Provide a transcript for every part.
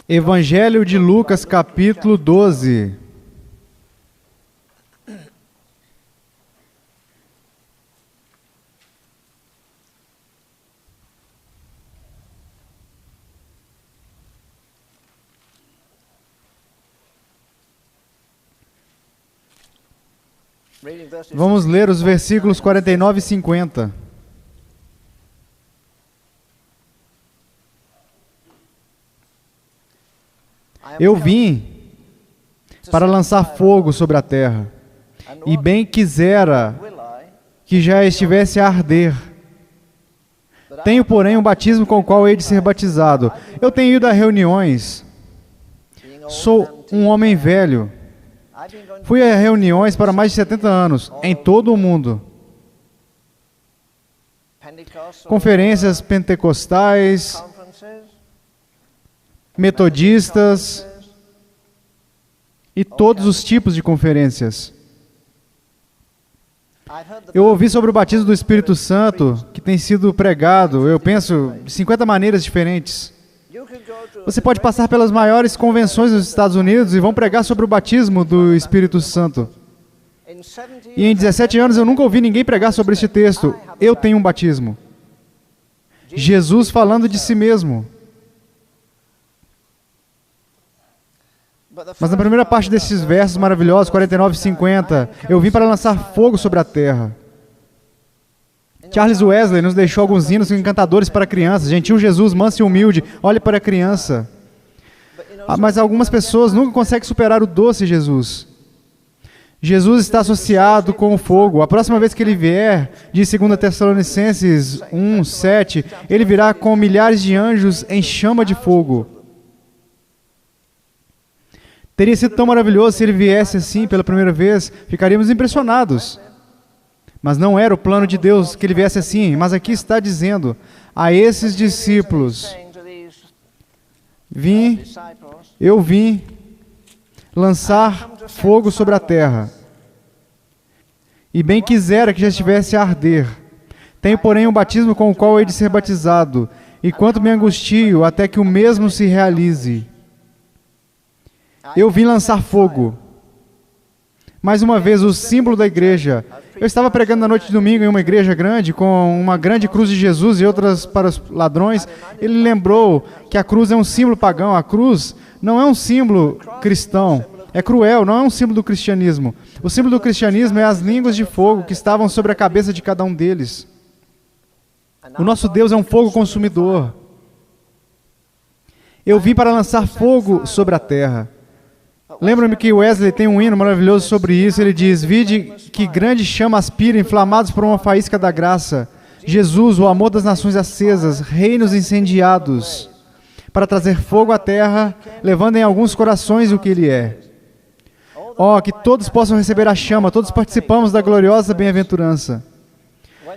Evangelho de Lucas, capítulo 12. Vamos ler os versículos 49 e 50. Eu vim para lançar fogo sobre a terra, e bem quisera que já estivesse a arder. Tenho, porém, um batismo com o qual hei de ser batizado. Eu tenho ido a reuniões. Sou um homem velho. Fui a reuniões para mais de 70 anos, em todo o mundo. Conferências pentecostais, metodistas e todos os tipos de conferências. Eu ouvi sobre o batismo do Espírito Santo, que tem sido pregado, eu penso, de 50 maneiras diferentes. Você pode passar pelas maiores convenções dos Estados Unidos e vão pregar sobre o batismo do Espírito Santo. E em 17 anos eu nunca ouvi ninguém pregar sobre este texto. Eu tenho um batismo. Jesus falando de si mesmo. Mas na primeira parte desses versos maravilhosos, 49 e 50, eu vim para lançar fogo sobre a terra. Charles Wesley nos deixou alguns hinos encantadores para crianças. Gentil Jesus, manso e humilde, olhe para a criança. Mas algumas pessoas nunca conseguem superar o doce Jesus. Jesus está associado com o fogo. A próxima vez que ele vier, diz 2 Tessalonicenses 1, 7, ele virá com milhares de anjos em chama de fogo. Teria sido tão maravilhoso se ele viesse assim pela primeira vez, ficaríamos impressionados. Mas não era o plano de Deus que ele viesse assim, mas aqui está dizendo a esses discípulos, eu vim lançar fogo sobre a terra, e bem quisera que já estivesse a arder. Tenho, porém, um batismo com o qual hei de ser batizado, e quanto me angustio até que o mesmo se realize. Eu vim lançar fogo. Mais uma vez, o símbolo da igreja. Eu estava pregando na noite de domingo em uma igreja grande, com uma grande cruz de Jesus e outras para os ladrões. Ele lembrou que a cruz é um símbolo pagão. A cruz não é um símbolo cristão. É cruel, não é um símbolo do cristianismo. O símbolo do cristianismo é as línguas de fogo que estavam sobre a cabeça de cada um deles. O nosso Deus é um fogo consumidor. Eu vim para lançar fogo sobre a terra. Lembra-me que Wesley tem um hino maravilhoso sobre isso. Ele diz: vide que grande chama aspira, inflamados por uma faísca da graça. Jesus, o amor das nações acesas, reinos incendiados, para trazer fogo à terra, levando em alguns corações o que ele é. Oh, que todos possam receber a chama, todos participamos da gloriosa bem-aventurança.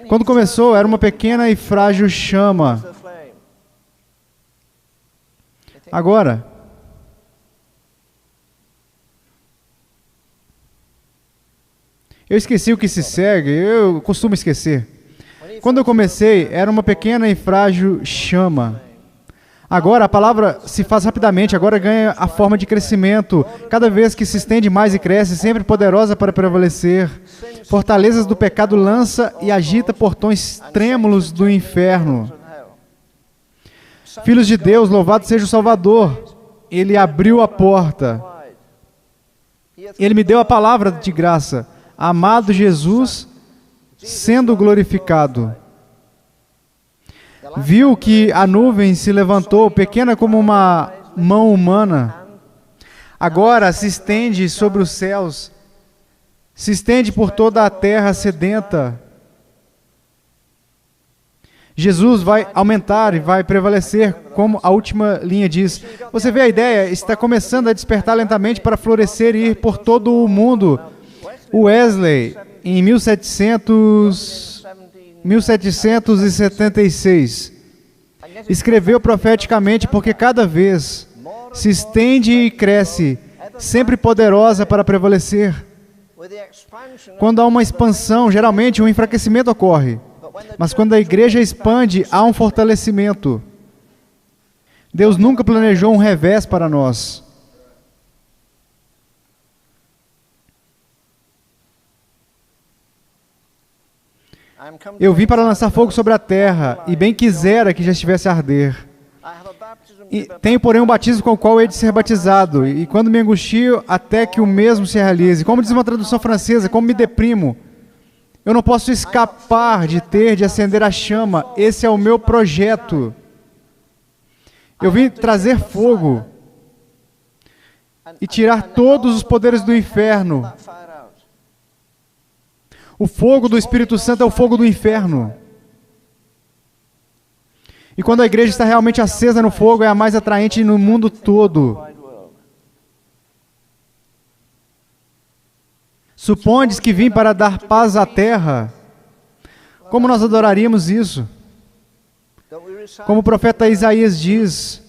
Quando começou, era uma pequena e frágil chama. Agora, eu esqueci o que se segue, eu costumo esquecer. Quando eu comecei, era uma pequena e frágil chama. Agora, a palavra se faz rapidamente, agora ganha a forma de crescimento. Cada vez que se estende mais e cresce, sempre poderosa para prevalecer. Fortalezas do pecado lança e agita portões trêmulos do inferno. Filhos de Deus, louvado seja o Salvador. Ele abriu a porta. Ele me deu a palavra de graça. Amado Jesus, sendo glorificado. Viu que a nuvem se levantou, pequena como uma mão humana. Agora se estende sobre os céus, se estende por toda a terra sedenta. Jesus vai aumentar e vai prevalecer, como a última linha diz. Você vê a ideia? Está começando a despertar lentamente para florescer e ir por todo o mundo. Wesley, em 1776, escreveu profeticamente, porque cada vez se estende e cresce, sempre poderosa para prevalecer. Quando há uma expansão, geralmente um enfraquecimento ocorre. Mas quando a igreja expande, há um fortalecimento. Deus nunca planejou um revés para nós. Eu vim para lançar fogo sobre a terra, e bem quisera que já estivesse a arder. Tenho, porém, um batismo com o qual hei de ser batizado, e quando me angustio até que o mesmo se realize. Como diz uma tradução francesa, como me deprimo. Eu não posso escapar de acender a chama. Esse é o meu projeto. Eu vim trazer fogo e tirar todos os poderes do inferno. O fogo do Espírito Santo é o fogo do inferno. E quando a igreja está realmente acesa no fogo, é a mais atraente no mundo todo. Supondes que vim para dar paz à terra? Como nós adoraríamos isso? Como o profeta Isaías diz,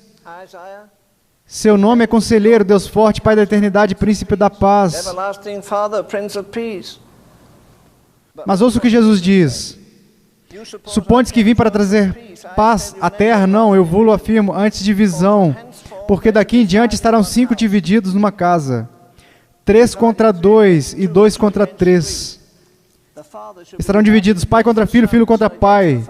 seu nome é Conselheiro, Deus Forte, Pai da Eternidade, Príncipe da Paz. Mas ouça o que Jesus diz. Supondes que vim para trazer paz à terra? Não, eu vou-lo afirmo, antes de visão. Porque daqui em diante estarão 5 divididos numa casa. 3 contra 2 e 2 contra 3. Estarão divididos pai contra filho, filho contra pai.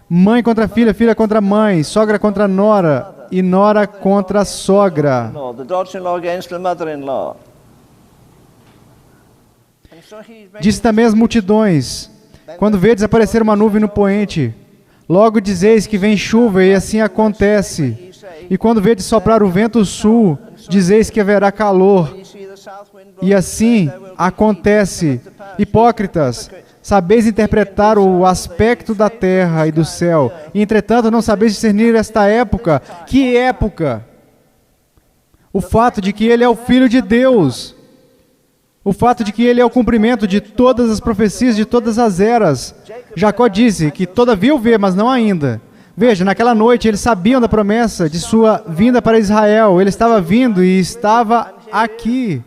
Mãe contra filha, filha contra mãe. Sogra contra nora e nora contra sogra. Disse também às multidões, quando vedes aparecer uma nuvem no poente, logo dizeis que vem chuva, e assim acontece. E quando vedes soprar o vento sul, dizeis que haverá calor, e assim acontece. Hipócritas, sabeis interpretar o aspecto da terra e do céu, e entretanto não sabeis discernir esta época. Que época? O fato de que ele é o Filho de Deus. O fato de que ele é o cumprimento de todas as profecias, de todas as eras. Jacó disse que todavia o vê, mas não ainda. Veja, naquela noite eles sabiam da promessa de sua vinda para Israel. Ele estava vindo e estava aqui.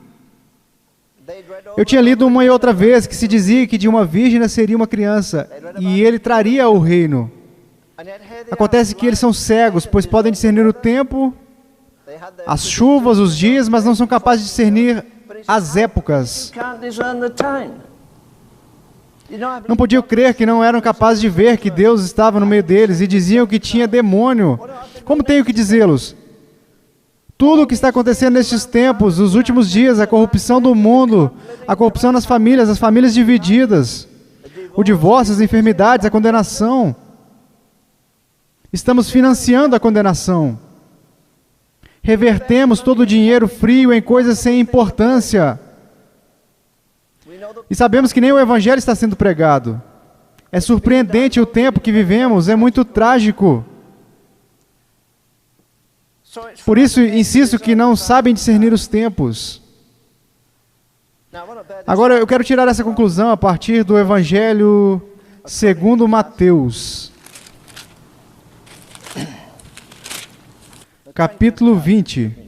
Eu tinha lido uma e outra vez que se dizia que de uma virgem nasceria uma criança e ele traria o reino. Acontece que eles são cegos, pois podem discernir o tempo, as chuvas, os dias, mas não são capazes de discernir as épocas. Não podiam crer que não eram capazes de ver que Deus estava no meio deles e diziam que tinha demônio. Como tenho que dizê-los? Tudo o que está acontecendo nestes tempos, os últimos dias, a corrupção do mundo, a corrupção nas famílias, as famílias divididas, o divórcio, as enfermidades, a condenação. Estamos financiando a condenação. Revertemos todo o dinheiro frio em coisas sem importância. E sabemos que nem o Evangelho está sendo pregado. É surpreendente o tempo que vivemos, é muito trágico. Por isso, insisto que não sabem discernir os tempos. Agora, eu quero tirar essa conclusão a partir do Evangelho segundo Mateus. Capítulo 20.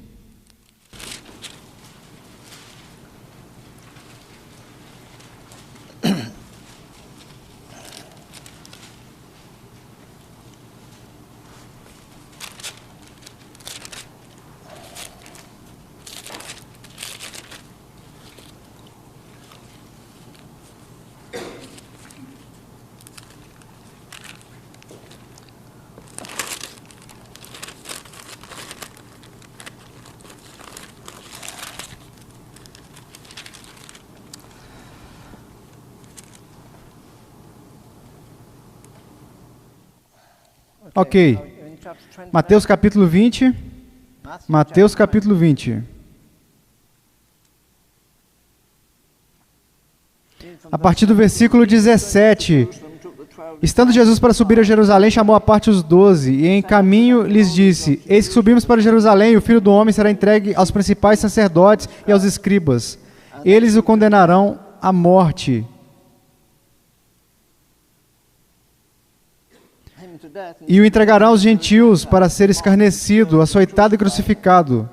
Ok. Mateus capítulo 20. Mateus capítulo 20. A partir do versículo 17. Estando Jesus para subir a Jerusalém, chamou à parte os 12, e em caminho lhes disse, eis que subimos para Jerusalém, e o Filho do Homem será entregue aos principais sacerdotes e aos escribas. Eles o condenarão à morte. E o entregarão aos gentios para ser escarnecido, açoitado e crucificado.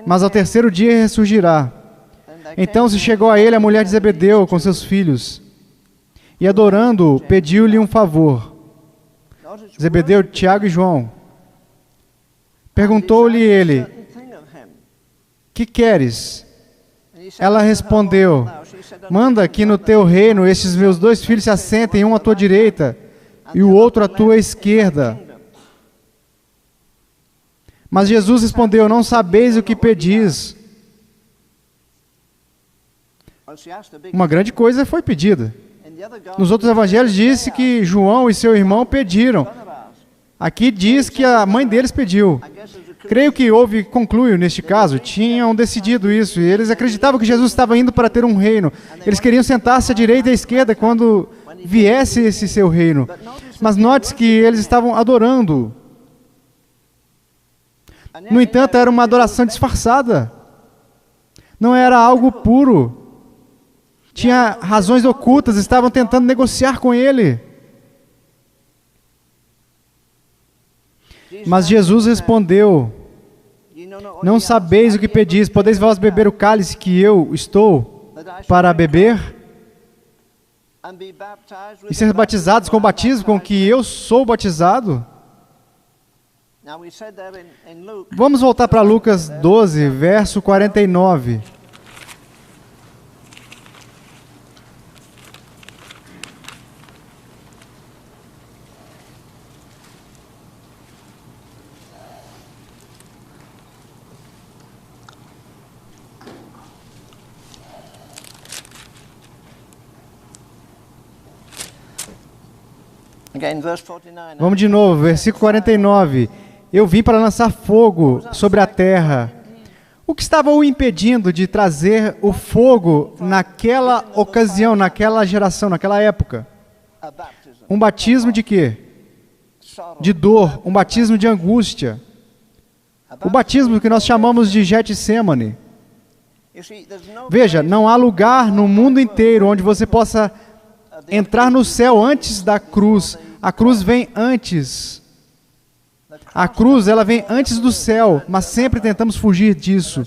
Mas ao terceiro dia ressurgirá. Então se chegou a ele a mulher de Zebedeu com seus filhos, e adorando-o, pediu-lhe um favor. Zebedeu, Tiago e João. Perguntou-lhe ele: que queres? Ela respondeu: manda que no teu reino estes meus 2 filhos se assentem, um à tua direita e o outro à tua esquerda. Mas Jesus respondeu: não sabeis o que pedis. Uma grande coisa foi pedida. Nos outros evangelhos disse que João e seu irmão pediram. Aqui diz que a mãe deles pediu. Creio que conclui neste caso, tinham decidido isso, e eles acreditavam que Jesus estava indo para ter um reino. Eles queriam sentar-se à direita e à esquerda quando viesse esse seu reino. Mas note que eles estavam adorando. No entanto, era uma adoração disfarçada. Não era algo puro. Tinha razões ocultas, estavam tentando negociar com ele. Mas Jesus respondeu: não sabeis o que pedis, podeis vós beber o cálice que eu estou para beber? E ser batizados com o batismo com que eu sou batizado? Vamos voltar para Lucas 12, verso 49. Vamos de novo, versículo 49. Eu vim para lançar fogo sobre a terra. O que estava o impedindo de trazer o fogo naquela ocasião, naquela geração, naquela época? Um batismo de quê? De dor, um batismo de angústia. O batismo que nós chamamos de Getsêmani. Veja, não há lugar no mundo inteiro onde você possa entrar no céu antes da cruz. A cruz vem antes. A cruz, ela vem antes do céu, mas sempre tentamos fugir disso.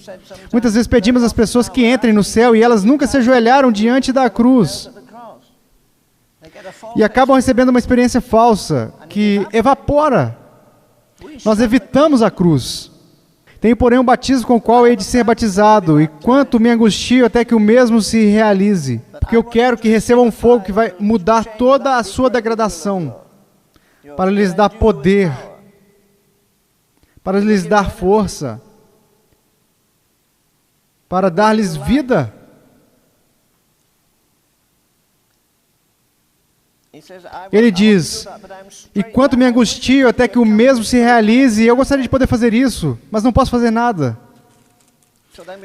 Muitas vezes pedimos às pessoas que entrem no céu e elas nunca se ajoelharam diante da cruz. E acabam recebendo uma experiência falsa que evapora. Nós evitamos a cruz. Tenho, porém, um batismo com o qual hei de ser batizado, e quanto me angustio até que o mesmo se realize. Porque eu quero que recebam um fogo que vai mudar toda a sua degradação, para lhes dar poder, para lhes dar força, para dar-lhes vida. Ele diz: e quanto me angustio até que o mesmo se realize, e eu gostaria de poder fazer isso, mas não posso fazer nada.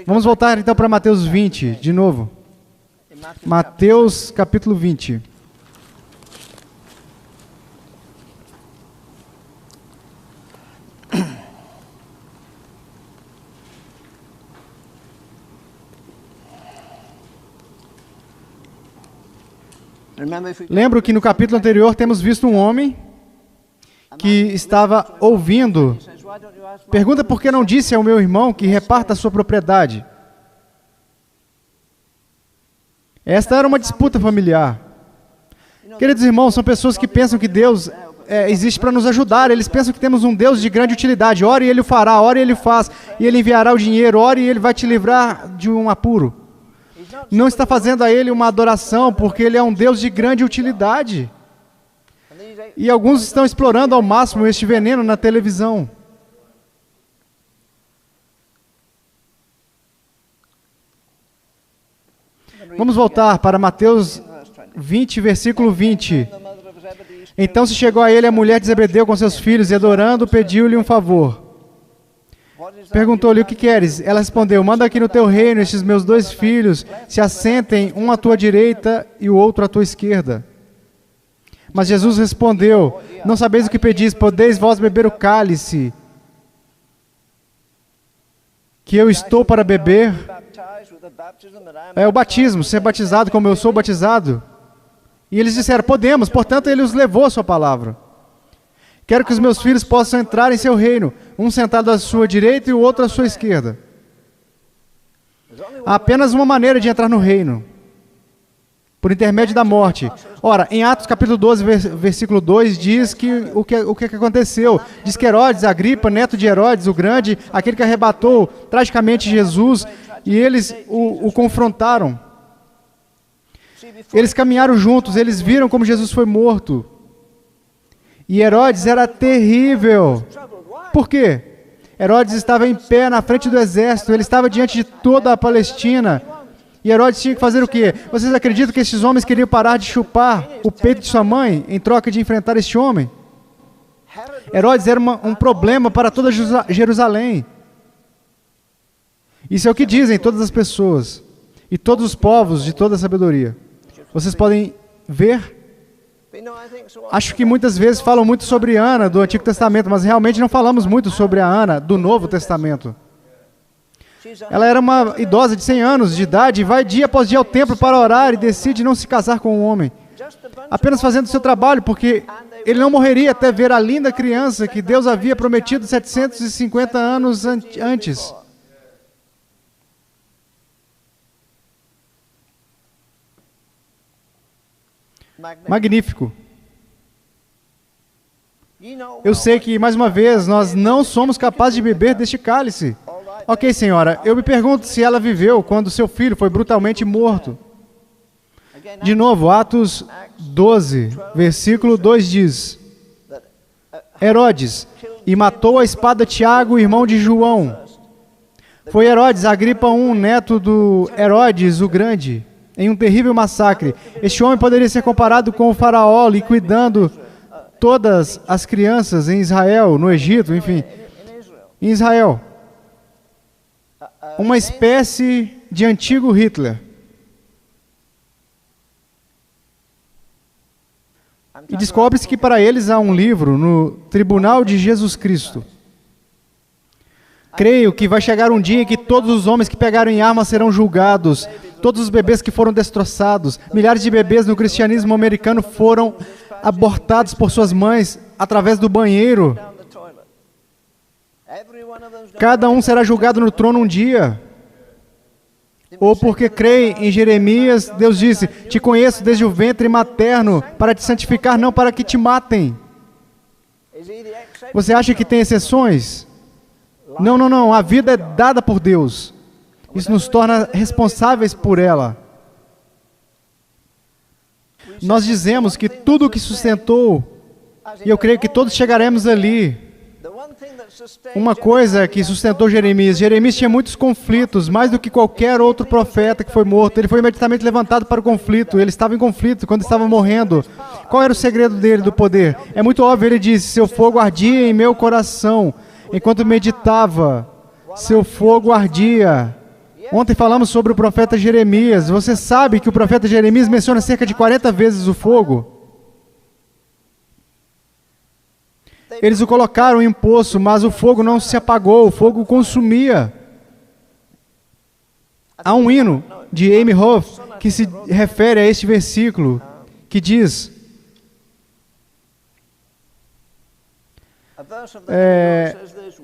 Vamos voltar então para Mateus 20, de novo. Mateus capítulo 20. Lembro que no capítulo anterior temos visto um homem que estava ouvindo. Pergunta por que não disse ao meu irmão que reparta a sua propriedade. Esta era uma disputa familiar. Queridos irmãos, são pessoas que pensam que Deus existe para nos ajudar. Eles pensam que temos um Deus de grande utilidade. Ore e Ele o fará, ore e Ele o faz. E Ele enviará o dinheiro, ore e Ele vai te livrar de um apuro. Não está fazendo a Ele uma adoração, porque Ele é um Deus de grande utilidade. E alguns estão explorando ao máximo este veneno na televisão. Vamos voltar para Mateus 20, versículo 20. Então se chegou a ele a mulher de Zebedeu com seus filhos, e adorando, pediu-lhe um favor. Perguntou-lhe: o que queres? Ela respondeu: manda aqui no teu reino estes meus 2 filhos se assentem, um à tua direita e o outro à tua esquerda. Mas Jesus respondeu: não sabeis o que pedis, podeis vós beber o cálice que eu estou para beber? É o batismo, ser batizado como eu sou batizado. E eles disseram: podemos. Portanto, ele os levou à sua palavra. Quero que os meus filhos possam entrar em seu reino, um sentado à sua direita e o outro à sua esquerda. Há apenas uma maneira de entrar no reino. por intermédio da morte. Ora, em Atos capítulo 12, versículo 2, diz que o que aconteceu. Diz que Herodes, Agripa, neto de Herodes o Grande, aquele que arrebatou tragicamente Jesus, e eles o confrontaram. Eles caminharam juntos, eles viram como Jesus foi morto. E Herodes era terrível. Por quê? Herodes estava em pé na frente do exército, ele estava diante de toda a Palestina. E Herodes tinha que fazer o quê? Vocês acreditam que esses homens queriam parar de chupar o peito de sua mãe em troca de enfrentar este homem? Herodes era um problema para toda Jerusalém. Isso é o que dizem todas as pessoas e todos os povos de toda a sabedoria. Vocês podem ver. Acho que muitas vezes falam muito sobre Ana do Antigo Testamento, mas realmente não falamos muito sobre a Ana do Novo Testamento. Ela era uma idosa de 100 anos de idade e vai dia após dia ao templo para orar e decide não se casar com um homem. Apenas fazendo seu trabalho, porque ele não morreria até ver a linda criança que Deus havia prometido 750 anos antes. Magnífico. Eu sei que, mais uma vez, nós não somos capazes de beber deste cálice. Ok, senhora, eu me pergunto se ela viveu quando seu filho foi brutalmente morto. De novo, Atos 12, versículo 2 diz: Herodes, e matou a espada Tiago, irmão de João. Foi Herodes, Agripa I, neto do Herodes o Grande, em um terrível massacre. Este homem poderia ser comparado com o faraó liquidando todas as crianças em Israel, no Egito, enfim, em Israel. Uma espécie de antigo Hitler. E descobre-se que para eles há um livro no Tribunal de Jesus Cristo. Creio que vai chegar um dia em que todos os homens que pegaram em armas serão julgados, todos os bebês que foram destroçados, milhares de bebês no cristianismo americano foram abortados por suas mães através do banheiro. Cada um será julgado no trono um dia. Ou porque creem em Jeremias, Deus disse: te conheço desde o ventre materno para te santificar, não para que te matem. Você acha que tem exceções? Não, não, não. A vida é dada por Deus. Isso nos torna responsáveis por ela. Nós dizemos que tudo o que sustentou, e eu creio que todos chegaremos ali. Uma coisa que sustentou Jeremias tinha muitos conflitos, mais do que qualquer outro profeta que foi morto. Ele foi imediatamente levantado para o conflito. Ele estava em conflito quando estava morrendo. Qual era o segredo dele, do poder? É muito óbvio, ele disse: seu fogo ardia em meu coração. Enquanto meditava, seu fogo ardia. Ontem falamos sobre o profeta Jeremias. Você sabe que o profeta Jeremias menciona cerca de 40 vezes o fogo? Eles o colocaram em um poço, mas o fogo não se apagou, o fogo consumia. Há um hino de Amy Hoff que se refere a este versículo, que diz: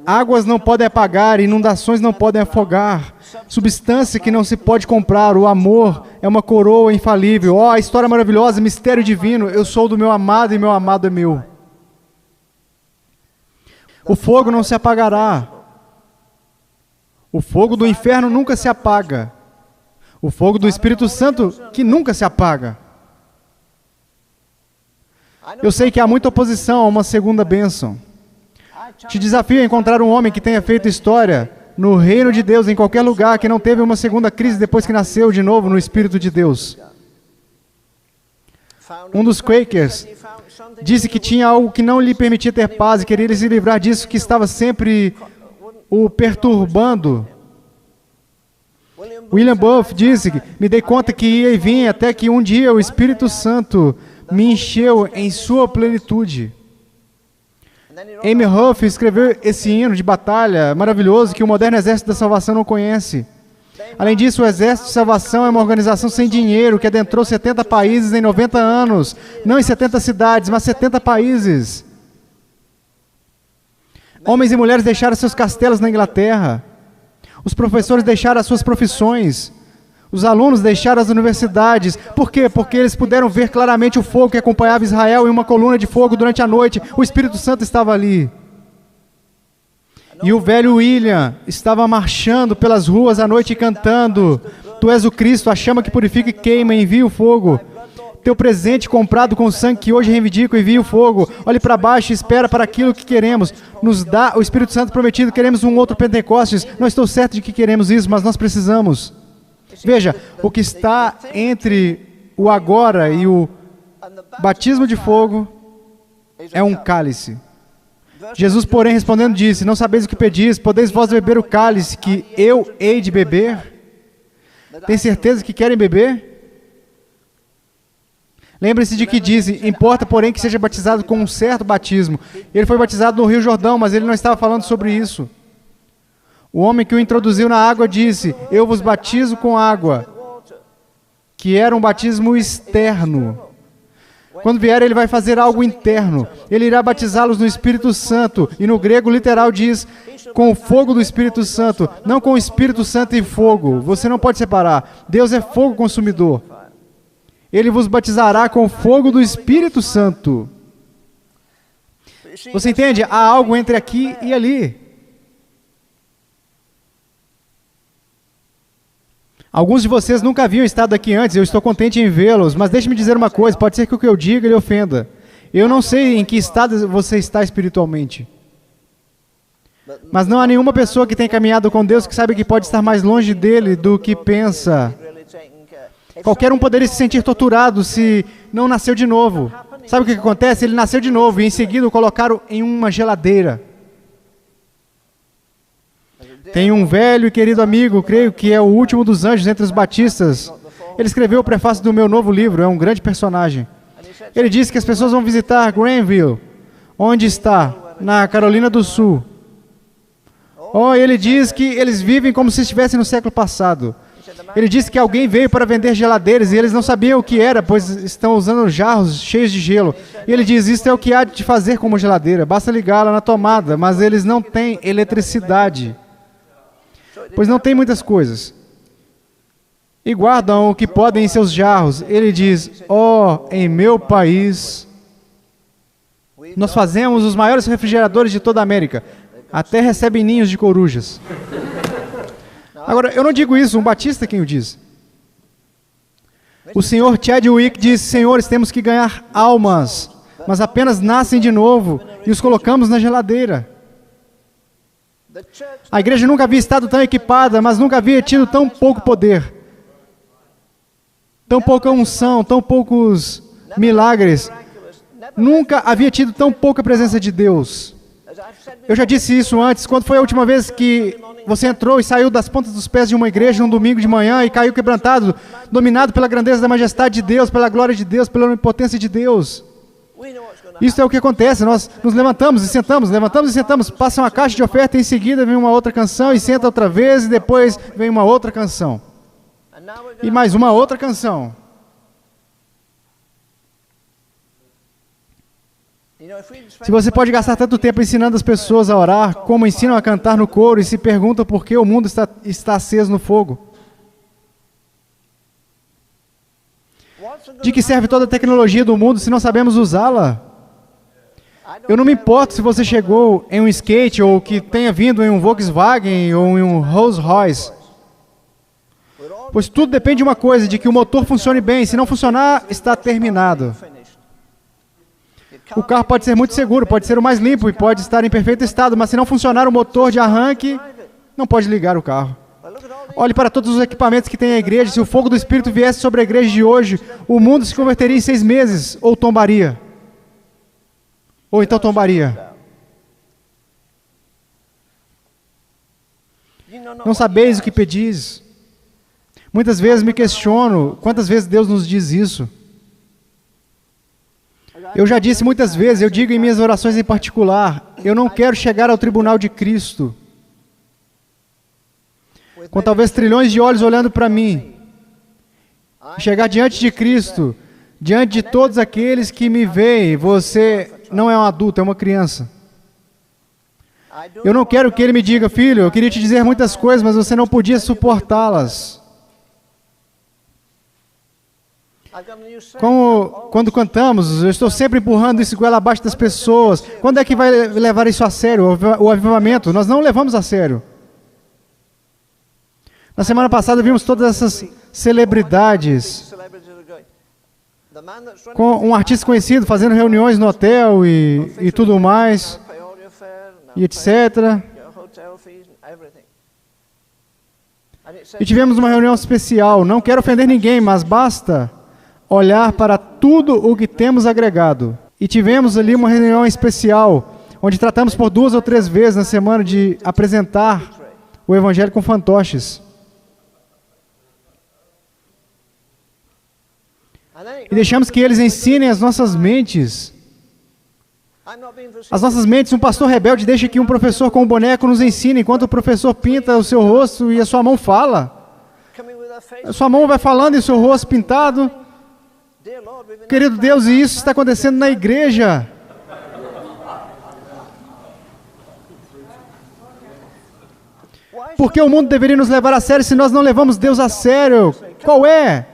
águas não podem apagar, inundações não podem afogar, substância que não se pode comprar, o amor é uma coroa infalível. Ó, a história maravilhosa, mistério divino, eu sou do meu amado e meu amado é meu. O fogo não se apagará. O fogo do inferno nunca se apaga. O fogo do Espírito Santo que nunca se apaga. Eu sei que há muita oposição a uma segunda bênção. Te desafio a encontrar um homem que tenha feito história no reino de Deus, em qualquer lugar, que não teve uma segunda crise depois que nasceu de novo no Espírito de Deus. Um dos Quakers disse que tinha algo que não lhe permitia ter paz e queria se livrar disso, que estava sempre o perturbando. William Booth disse que me dei conta que ia e vinha até que um dia o Espírito Santo me encheu em sua plenitude. Amy Hoff escreveu esse hino de batalha maravilhoso que o moderno Exército da Salvação não conhece. Além disso, o Exército de Salvação é uma organização sem dinheiro que adentrou 70 países em 90 anos. Não em 70 cidades, mas 70 países. Homens e mulheres deixaram seus castelos na Inglaterra. Os professores deixaram as suas profissões. Os alunos deixaram as universidades. Por quê? Porque eles puderam ver claramente o fogo que acompanhava Israel em uma coluna de fogo durante a noite. O Espírito Santo estava ali. E o velho William estava marchando pelas ruas à noite cantando: Tu és o Cristo, a chama que purifica e queima, envia o fogo. Teu presente comprado com o sangue que hoje reivindico, envia o fogo. Olhe para baixo e espera para aquilo que queremos. Nos dá o Espírito Santo prometido, queremos um outro Pentecostes. Não estou certo de que queremos isso, mas nós precisamos. Veja, o que está entre o agora e o batismo de fogo é um cálice. Jesus, porém, respondendo, disse: Não sabeis o que pedis, podeis vós beber o cálice que eu hei de beber? Tem certeza que querem beber? Lembre-se de que diz: Importa, porém, que seja batizado com um certo batismo. Ele foi batizado no Rio Jordão, mas ele não estava falando sobre isso. O homem que o introduziu na água disse: Eu vos batizo com água, que era um batismo externo. Quando vier, ele vai fazer algo interno. Ele irá batizá-los no Espírito Santo. E no grego literal diz: com o fogo do Espírito Santo. Não com o Espírito Santo e fogo. Você não pode separar. Deus é fogo consumidor. Ele vos batizará com o fogo do Espírito Santo. Você entende? Há algo entre aqui e ali. Alguns de vocês nunca haviam estado aqui antes, eu estou contente em vê-los, mas deixe-me dizer uma coisa, pode ser que o que eu diga lhe ofenda. Eu não sei em que estado você está espiritualmente. Mas não há nenhuma pessoa que tenha caminhado com Deus que saiba que pode estar mais longe dele do que pensa. Qualquer um poderia se sentir torturado se não nasceu de novo. Sabe o que acontece? Ele nasceu de novo e em seguida o colocaram em uma geladeira. Tem um velho e querido amigo, creio que é o último dos anjos entre os batistas. Ele escreveu o prefácio do meu novo livro, é um grande personagem. Ele disse que as pessoas vão visitar Greenville, onde está, na Carolina do Sul. Ele diz que eles vivem como se estivessem no século passado. Ele disse que alguém veio para vender geladeiras e eles não sabiam o que era, pois estão usando jarros cheios de gelo. E ele diz: Isto é o que há de fazer com uma geladeira, basta ligá-la na tomada, mas eles não têm eletricidade. Pois não tem muitas coisas. E guardam o que podem em seus jarros. Ele diz: em meu país, nós fazemos os maiores refrigeradores de toda a América. Até recebem ninhos de corujas. Agora, eu não digo isso, um batista quem o diz. O senhor Chadwick diz: Senhores, temos que ganhar almas, mas apenas nascem de novo e os colocamos na geladeira. A igreja nunca havia estado tão equipada, mas nunca havia tido tão pouco poder, tão pouca unção, tão poucos milagres. Nunca havia tido tão pouca presença de Deus. Eu já disse isso antes. Quando foi a última vez que você entrou e saiu das pontas dos pés de uma igreja num domingo de manhã e caiu quebrantado, dominado pela grandeza da majestade de Deus, pela glória de Deus, pela onipotência de Deus? Isso é o que acontece, nós nos levantamos e sentamos, passa uma caixa de oferta e em seguida vem uma outra canção e senta outra vez e depois vem uma outra canção. E mais uma outra canção. Se você pode gastar tanto tempo ensinando as pessoas a orar, como ensinam a cantar no coro e se perguntam por que o mundo está aceso no fogo. De que serve toda a tecnologia do mundo se não sabemos usá-la? Eu não me importo se você chegou em um skate ou que tenha vindo em um Volkswagen ou em um Rolls Royce. Pois tudo depende de uma coisa, de que o motor funcione bem. Se não funcionar, está terminado. O carro pode ser muito seguro, pode ser o mais limpo e pode estar em perfeito estado, mas se não funcionar o motor de arranque, não pode ligar o carro. Olhe para todos os equipamentos que tem a igreja. Se o fogo do Espírito viesse sobre a igreja de hoje, o mundo se converteria em 6 meses, ou tombaria. Ou então tombaria. Não sabeis o que pedis. Muitas vezes me questiono, quantas vezes Deus nos diz isso? Eu já disse muitas vezes, eu digo em minhas orações em particular, eu não quero chegar ao tribunal de Cristo, com talvez trilhões de olhos olhando para mim, chegar diante de Cristo, diante de todos aqueles que me veem, você não é um adulto, é uma criança. Eu não quero que Ele me diga: filho, eu queria te dizer muitas coisas, mas você não podia suportá-las. Como quando cantamos, eu estou sempre empurrando isso goela abaixo das pessoas. Quando é que vai levar isso a sério, o avivamento? Nós não levamos a sério. Na semana passada vimos todas essas celebridades, com um artista conhecido fazendo reuniões no hotel e tudo mais, e etc. E tivemos uma reunião especial. Não quero ofender ninguém, mas basta olhar para tudo o que temos agregado. E tivemos ali uma reunião especial, onde tratamos por 2 ou 3 vezes na semana de apresentar o Evangelho com fantoches. E deixamos que eles ensinem as nossas mentes. As nossas mentes, um pastor rebelde deixa que um professor com um boneco nos ensine, enquanto o professor pinta o seu rosto e a sua mão fala. A sua mão vai falando e o seu rosto pintado. Querido Deus, e isso está acontecendo na igreja. Por que o mundo deveria nos levar a sério se nós não levamos Deus a sério? Qual é?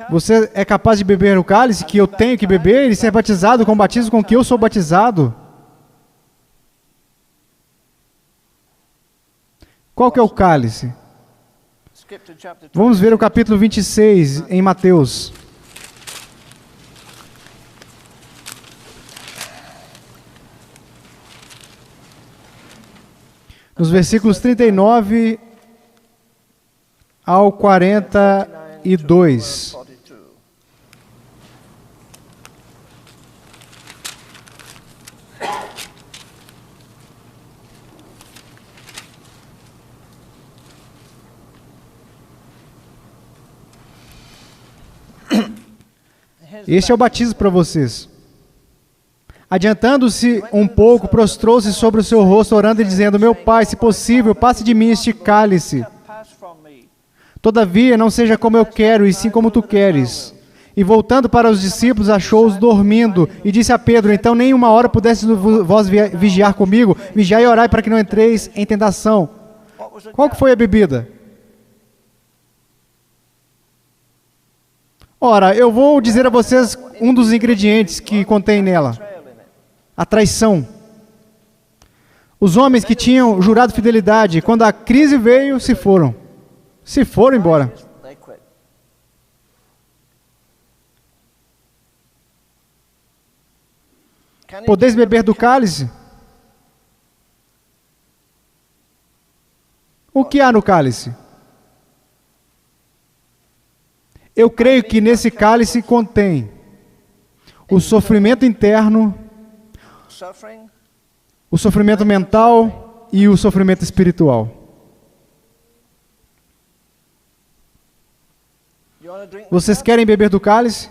Você é capaz de beber o cálice que eu tenho que beber e ser batizado com o batismo com que eu sou batizado? Qual que é o cálice? Vamos ver o capítulo 26 em Mateus. Nos versículos 39 ao 42. Este é o batismo para vocês. Adiantando-se um pouco, prostrou-se sobre o seu rosto, orando e dizendo: Meu Pai, se possível, passe de mim este cálice. Todavia, não seja como eu quero, e sim como tu queres. E voltando para os discípulos, achou-os dormindo, e disse a Pedro: Então nem uma hora pudesse vós vigiar comigo, vigiai e orai para que não entreis em tentação. Qual que foi a bebida? Ora, eu vou dizer a vocês um dos ingredientes que contém nela: a traição. Os homens que tinham jurado fidelidade, quando a crise veio, se foram embora. Podeis beber do cálice? O que há no cálice? Eu creio que nesse cálice contém o sofrimento interno, o sofrimento mental e o sofrimento espiritual. Vocês querem beber do cálice?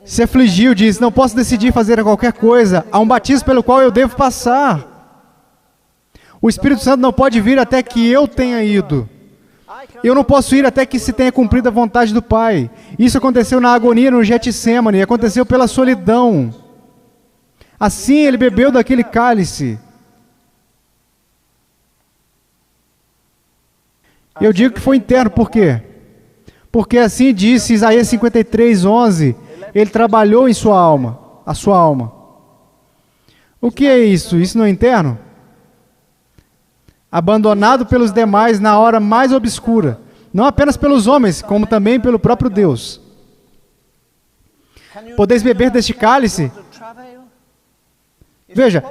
Se afligiu, diz: Não posso decidir fazer qualquer coisa. Há um batismo pelo qual eu devo passar. O Espírito Santo não pode vir até que eu tenha ido. Eu não posso ir até que se tenha cumprido a vontade do Pai. Isso aconteceu na agonia no Getsêmani, aconteceu pela solidão. Assim ele bebeu daquele cálice. Eu digo que foi interno, por quê? Porque assim disse Isaías 53:11, ele trabalhou em sua alma, a sua alma. O que é isso? Isso não é interno? Abandonado pelos demais na hora mais obscura, não apenas pelos homens, como também pelo próprio Deus. Podeis beber deste cálice? Veja,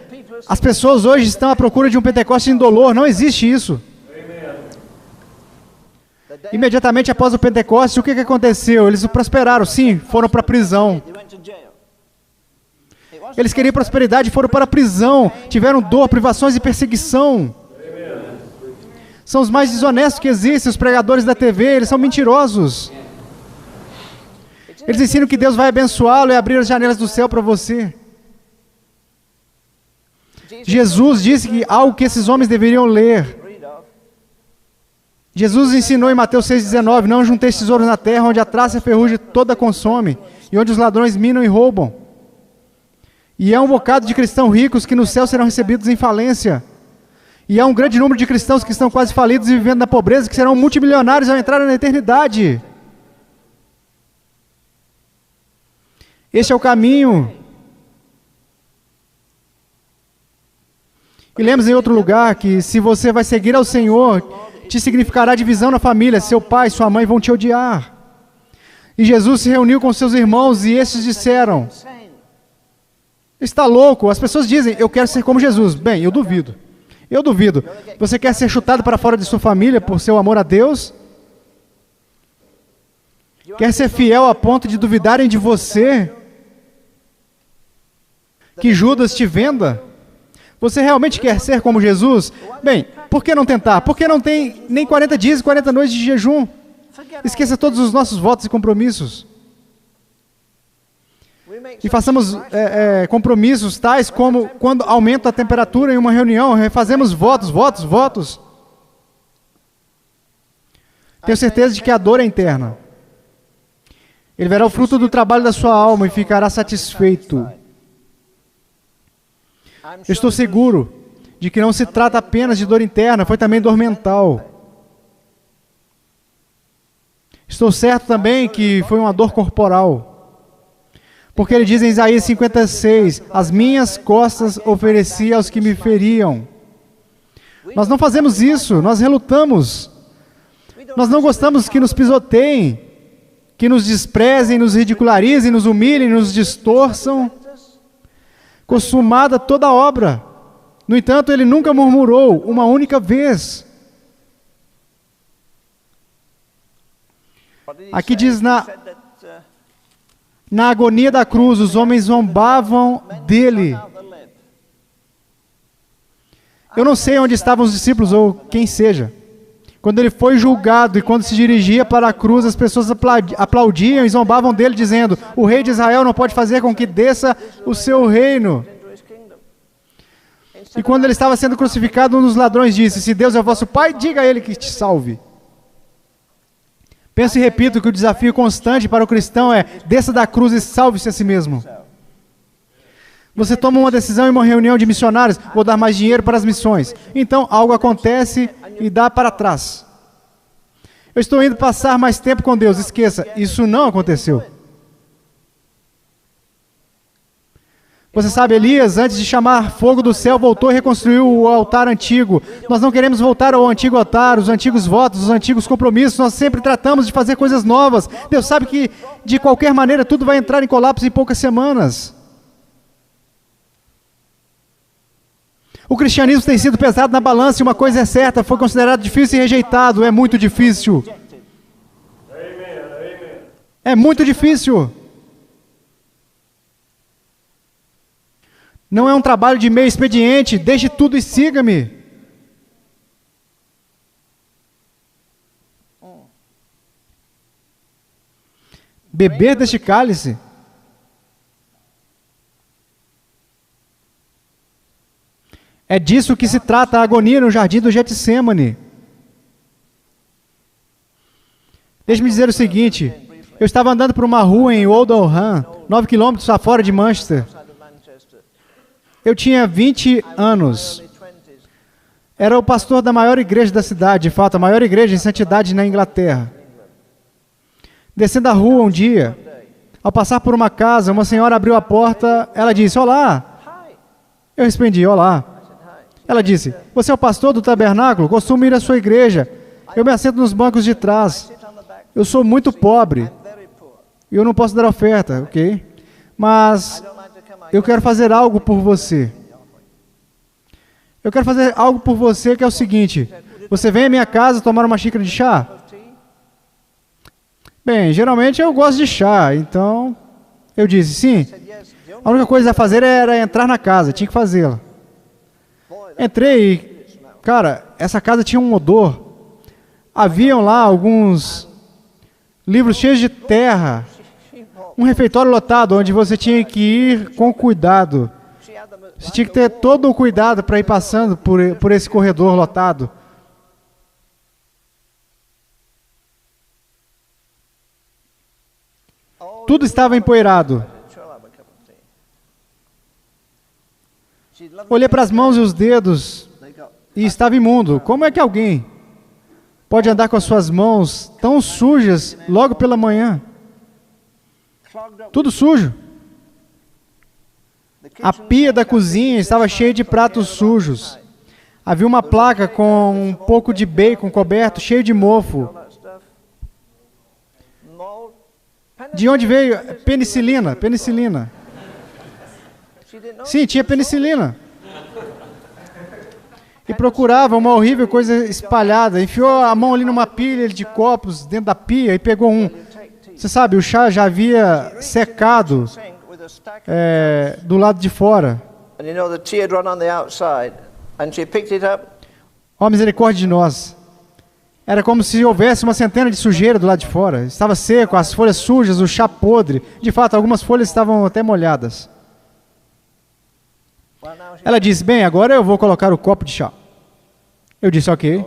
as pessoas hoje estão à procura de um Pentecostes indolor, não existe isso. Imediatamente após o Pentecostes, o que aconteceu? Eles prosperaram, sim, foram para a prisão. Eles queriam prosperidade e foram para a prisão, tiveram dor, privações e perseguição. São os mais desonestos que existem, os pregadores da TV, eles são mentirosos. Eles ensinam que Deus vai abençoá-lo e abrir as janelas do céu para você. Jesus disse que algo que esses homens deveriam ler. Jesus ensinou em Mateus 6,19, não junteis tesouros na terra, onde a traça e a ferrugem toda consome, e onde os ladrões minam e roubam. E há um bocado de cristãos ricos que no céu serão recebidos em falência. E há um grande número de cristãos que estão quase falidos e vivendo na pobreza, que serão multimilionários ao entrar na eternidade. Este é o caminho. E lemos em outro lugar que se você vai seguir ao Senhor, te significará divisão na família. Seu pai e sua mãe vão te odiar. E Jesus se reuniu com seus irmãos e estes disseram: está louco? As pessoas dizem: eu quero ser como Jesus. Bem, eu duvido. Eu duvido. Você quer ser chutado para fora de sua família por seu amor a Deus? Quer ser fiel a ponto de duvidarem de você? Que Judas te venda? Você realmente quer ser como Jesus? Bem, por que não tentar? Por que não tem nem 40 dias e 40 noites de jejum? Esqueça todos os nossos votos e compromissos. E façamos compromissos tais como quando aumenta a temperatura em uma reunião, refazemos votos. Tenho certeza de que a dor é interna. Ele verá o fruto do trabalho da sua alma e ficará satisfeito. Eu estou seguro de que não se trata apenas de dor interna, foi também dor mental. Estou certo também que foi uma dor corporal. Porque ele diz em Isaías 56, as minhas costas ofereci aos que me feriam. Nós não fazemos isso, nós relutamos. Nós não gostamos que nos pisoteiem, que nos desprezem, nos ridicularizem, nos humilhem, nos distorçam. Consumada toda a obra. No entanto, ele nunca murmurou uma única vez. Aqui diz na agonia da cruz, os homens zombavam dele. Eu não sei onde estavam os discípulos ou quem seja. Quando ele foi julgado e quando se dirigia para a cruz, as pessoas aplaudiam e zombavam dele, dizendo: o rei de Israel não pode fazer com que desça o seu reino. E quando ele estava sendo crucificado, um dos ladrões disse: se Deus é o vosso Pai, diga a ele que te salve. Penso e repito que o desafio constante para o cristão é: desça da cruz e salve-se a si mesmo. Você toma uma decisão em uma reunião de missionários: vou dar mais dinheiro para as missões. Então, algo acontece e dá para trás. Eu estou indo passar mais tempo com Deus. Esqueça, isso não aconteceu. Você sabe, Elias, antes de chamar fogo do céu, voltou e reconstruiu o altar antigo. Nós não queremos voltar ao antigo altar, os antigos votos, os antigos compromissos. Nós sempre tratamos de fazer coisas novas. Deus sabe que, de qualquer maneira, tudo vai entrar em colapso em poucas semanas. O cristianismo tem sido pesado na balança e uma coisa é certa: foi considerado difícil e rejeitado. É muito difícil. É muito difícil. Não é um trabalho de meio expediente. Deixe tudo e siga-me. Beber deste cálice. É disso que se trata a agonia no jardim do Getsêmani. Deixe-me dizer o seguinte: eu estava andando por uma rua em Oldham, 9 quilômetros afora de Manchester. Eu tinha 20 anos. Era o pastor da maior igreja da cidade, de fato, a maior igreja em santidade na Inglaterra. Descendo a rua um dia, ao passar por uma casa, uma senhora abriu a porta, ela disse: olá. Eu respondi: olá. Ela disse: você é o pastor do tabernáculo? Costumo ir à sua igreja. Eu me assento nos bancos de trás. Eu sou muito pobre. E eu não posso dar oferta, ok? Mas eu quero fazer algo por você. Eu quero fazer algo por você que é o seguinte: você vem à minha casa tomar uma xícara de chá? Bem, geralmente eu gosto de chá, então eu disse sim. A única coisa a fazer era entrar na casa, tinha que fazê-la. Entrei e, cara, essa casa tinha um odor. Haviam lá alguns livros cheios de terra. Um refeitório lotado, onde você tinha que ir com cuidado. Você tinha que ter todo o cuidado para ir passando por esse corredor lotado. Tudo estava empoeirado. Olhei para as mãos e os dedos e estava imundo. Como é que alguém pode andar com as suas mãos tão sujas logo pela manhã? Tudo sujo. A pia da cozinha estava cheia de pratos sujos. Havia uma placa com um pouco de bacon coberto, cheio de mofo. De onde veio? Penicilina. Penicilina. Sim, tinha penicilina. E procurava uma horrível coisa espalhada. Enfiou a mão ali numa pilha de copos dentro da pia e pegou um. Você sabe, o chá já havia secado do lado de fora. Ó, misericórdia de nós. Era como se houvesse uma centena de sujeira do lado de fora. Estava seco, as folhas sujas, o chá podre. De fato, algumas folhas estavam até molhadas. Ela disse, bem, agora eu vou colocar o copo de chá. Eu disse, ok.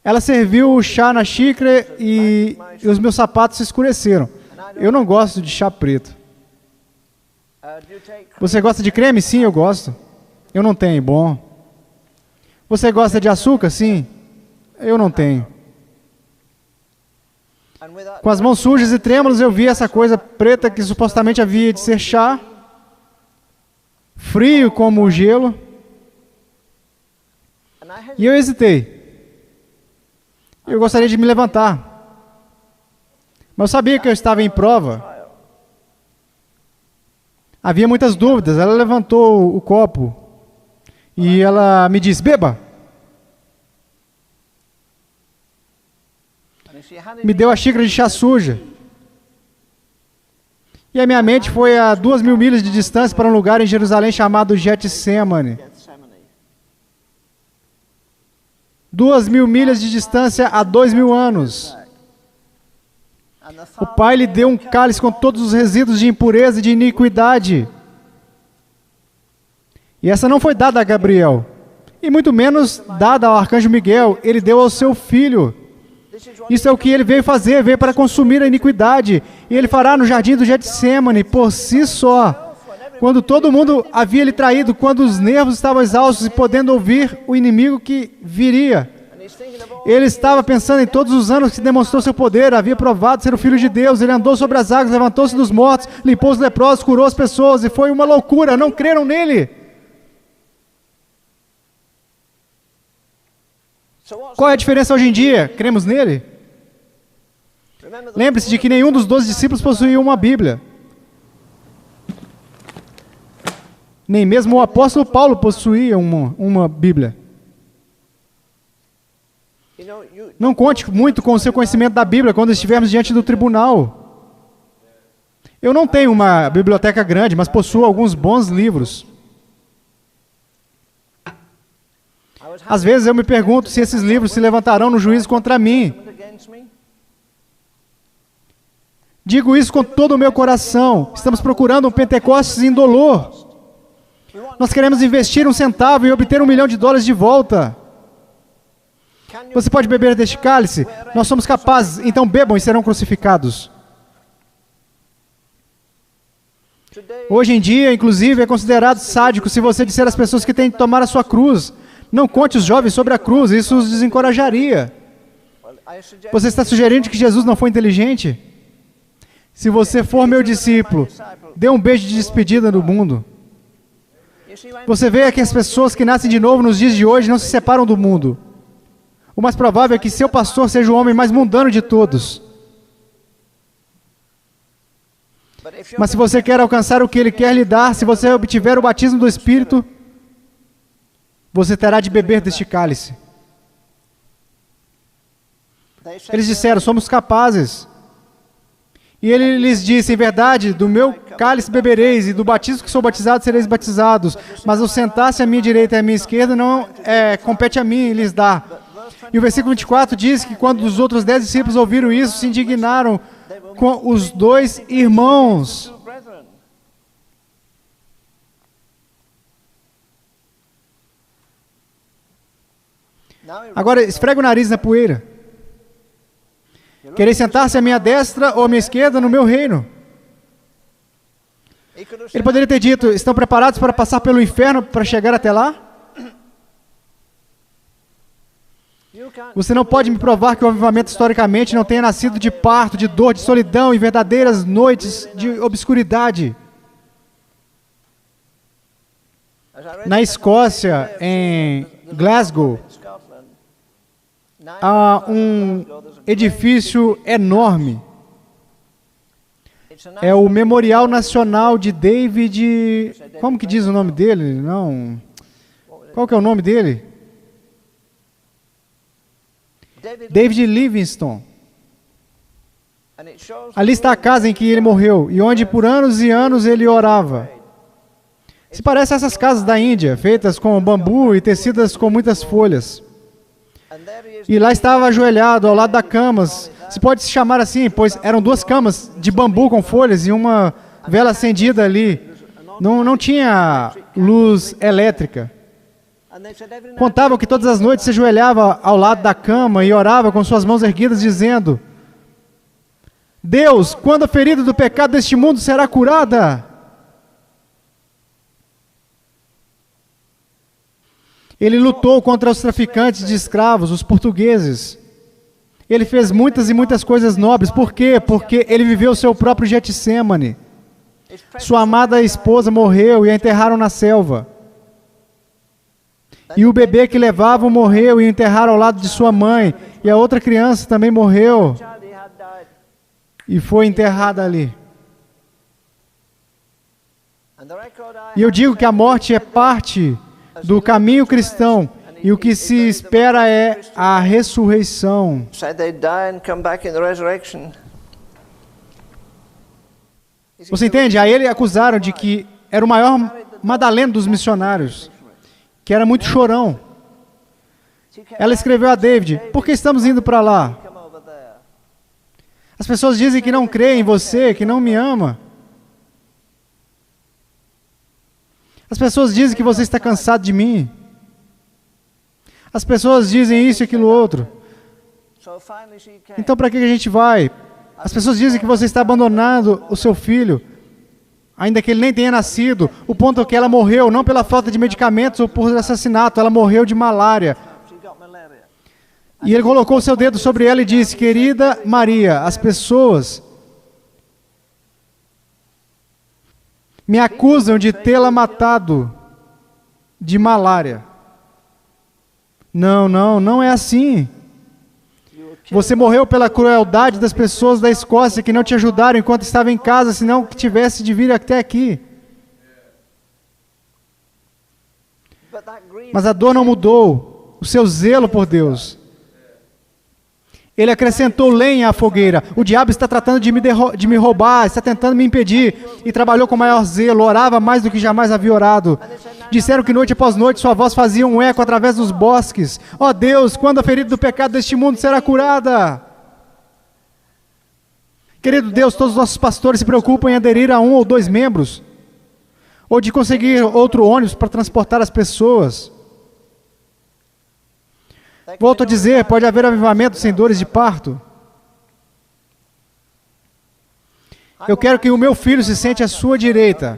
Ela serviu o chá na xícara e os meus sapatos se escureceram. Eu não gosto de chá preto. Você gosta de creme? Sim, eu gosto. Eu não tenho, bom. Você gosta de açúcar? Sim. Eu não tenho. Com as mãos sujas e trêmulas, eu vi essa coisa preta que supostamente havia de ser chá, frio como o gelo, e eu hesitei. Eu gostaria de me levantar, mas eu sabia que eu estava em prova. Havia muitas dúvidas. Ela levantou o copo e ela me disse, beba. Me deu a xícara de chá suja. E a minha mente foi a 2.000 milhas de distância para um lugar em Jerusalém chamado Getsemane. 2.000 milhas de distância há 2.000 anos. O Pai lhe deu um cálice com todos os resíduos de impureza e de iniquidade. E essa não foi dada a Gabriel, e muito menos dada ao arcanjo Miguel. Ele deu ao seu filho. Isso é o que ele veio fazer, veio para consumir a iniquidade. E ele fará no jardim do Getsemane por si só. Quando todo mundo havia lhe traído, quando os nervos estavam exaustos e podendo ouvir o inimigo que viria. Ele estava pensando em todos os anos que demonstrou seu poder, havia provado ser o Filho de Deus. Ele andou sobre as águas, levantou-se dos mortos, limpou os leprosos, curou as pessoas, e foi uma loucura, não creram nele. Qual é a diferença hoje em dia? Cremos nele? Lembre-se de que nenhum dos 12 discípulos possuía uma Bíblia. Nem mesmo o apóstolo Paulo possuía uma Bíblia. Não conte muito com o seu conhecimento da Bíblia quando estivermos diante do tribunal. Eu não tenho uma biblioteca grande, mas possuo alguns bons livros. Às vezes eu me pergunto se esses livros se levantarão no juízo contra mim. Digo isso com todo o meu coração. Estamos procurando um Pentecostes indolor. Nós queremos investir 1 centavo e obter $1 milhão de volta. Você pode beber deste cálice? Nós somos capazes, então bebam e serão crucificados. Hoje em dia, inclusive, é considerado sádico se você disser às pessoas que têm que tomar a sua cruz. Não conte os jovens sobre a cruz, isso os desencorajaria. Você está sugerindo que Jesus não foi inteligente? Se você for meu discípulo, dê um beijo de despedida no mundo. Você vê que as pessoas que nascem de novo nos dias de hoje não se separam do mundo. O mais provável é que seu pastor seja o homem mais mundano de todos. Mas se você quer alcançar o que ele quer lhe dar, se você obtiver o batismo do Espírito, você terá de beber deste cálice. Eles disseram, somos capazes. E ele lhes disse, em verdade, do meu cálice bebereis, e do batismo que sou batizado sereis batizados. Mas o sentar-se à minha direita e à minha esquerda não compete a mim lhes dar. E o versículo 24 diz que quando os outros 10 discípulos ouviram isso, se indignaram com os 2 irmãos. Agora, esfrega o nariz na poeira. Quereis sentar-se à minha destra ou à minha esquerda no meu reino? Ele poderia ter dito, estão preparados para passar pelo inferno para chegar até lá? Você não pode me provar que o avivamento historicamente não tenha nascido de parto, de dor, de solidão e verdadeiras noites de obscuridade. Na Escócia, em Glasgow, há um edifício enorme. É o Memorial Nacional de David... Como que diz o nome dele? Não. Qual que é o nome dele? David Livingstone. Ali está a casa em que ele morreu e onde por anos e anos ele orava. Se parece a essas casas da Índia, feitas com bambu e tecidas com muitas folhas. E lá estava ajoelhado ao lado da cama. Se pode se chamar assim, pois eram duas camas de bambu com folhas e uma vela acendida ali. Não tinha luz elétrica. Contavam que todas as noites se ajoelhava ao lado da cama e orava com suas mãos erguidas, dizendo: Deus, quando a ferida do pecado deste mundo será curada? Ele lutou contra os traficantes de escravos, os portugueses. Ele fez muitas e muitas coisas nobres. Por quê? Porque ele viveu o seu próprio Getsêmani. Sua amada esposa morreu e a enterraram na selva. E o bebê que levavam morreu e o enterraram ao lado de sua mãe. E a outra criança também morreu e foi enterrada ali. E eu digo que a morte é parte do caminho cristão. E o que se espera é a ressurreição. Você entende? Aí ele acusaram de que era o maior madaleno dos missionários, que era muito chorão. Ela escreveu a David: por que estamos indo para lá? As pessoas dizem que não creem em você, que não me ama. As pessoas dizem que você está cansado de mim. As pessoas dizem isso e aquilo outro. Então para que a gente vai? As pessoas dizem que você está abandonando o seu filho, ainda que ele nem tenha nascido. O ponto é que ela morreu, não pela falta de medicamentos ou por assassinato, ela morreu de malária. E ele colocou o seu dedo sobre ela e disse: querida Maria, as pessoas me acusam de tê-la matado de malária. Não é assim. Você morreu pela crueldade das pessoas da Escócia que não te ajudaram enquanto estava em casa, senão que tivesse de vir até aqui. Mas a dor não mudou o seu zelo por Deus. Ele acrescentou lenha à fogueira. O diabo está tratando de me roubar, está tentando me impedir. E trabalhou com maior zelo, orava mais do que jamais havia orado. Disseram que noite após noite sua voz fazia um eco através dos bosques. Ó Deus, quando a ferida do pecado deste mundo será curada? Querido Deus, todos os nossos pastores se preocupam em aderir a 1 ou 2 membros, ou de conseguir outro ônibus para transportar as pessoas. Volto a dizer, pode haver avivamento sem dores de parto. Eu quero que o meu filho se sente à sua direita.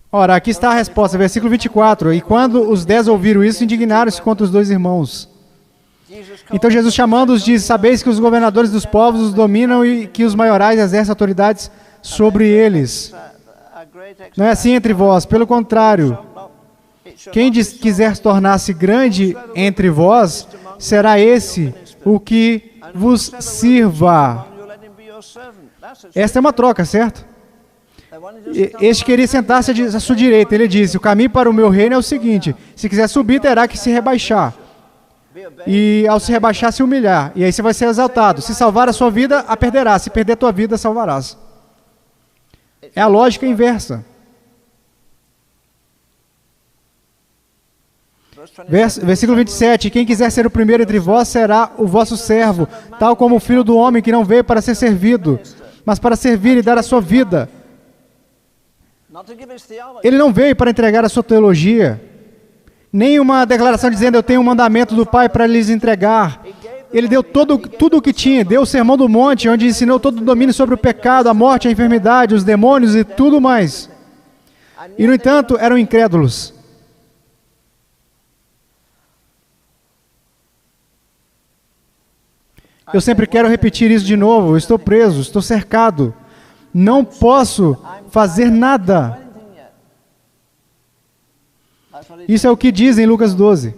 Ora, aqui está a resposta, versículo 24. E quando os 10 ouviram isso, indignaram-se contra os 2 irmãos. Então Jesus, chamando-os, diz: sabeis que os governadores dos povos os dominam e que os maiorais exercem autoridades sobre eles. Não é assim entre vós, pelo contrário. Quem quiser tornar-se grande entre vós, será esse o que vos sirva. Esta é uma troca, certo? Este queria sentar-se à sua direita. Ele disse: o caminho para o meu reino é o seguinte: se quiser subir, terá que se rebaixar. E ao se rebaixar, se humilhar. E aí você vai ser exaltado. Se salvar a sua vida, a perderás. Se perder a tua vida, salvarás. É a lógica inversa. Versículo 27. Quem quiser ser o primeiro entre vós será o vosso servo, tal como o Filho do Homem, que não veio para ser servido, mas para servir e dar a sua vida. Ele não veio para entregar a sua teologia. Nem uma declaração dizendo eu tenho um mandamento do Pai para lhes entregar. Ele deu tudo o que tinha, deu o Sermão do Monte, onde ensinou todo o domínio sobre o pecado, a morte, a enfermidade, os demônios e tudo mais. E, no entanto, eram incrédulos. Eu sempre quero repetir isso de novo. Eu estou preso, estou cercado. Não posso fazer nada. Isso é o que diz em Lucas 12.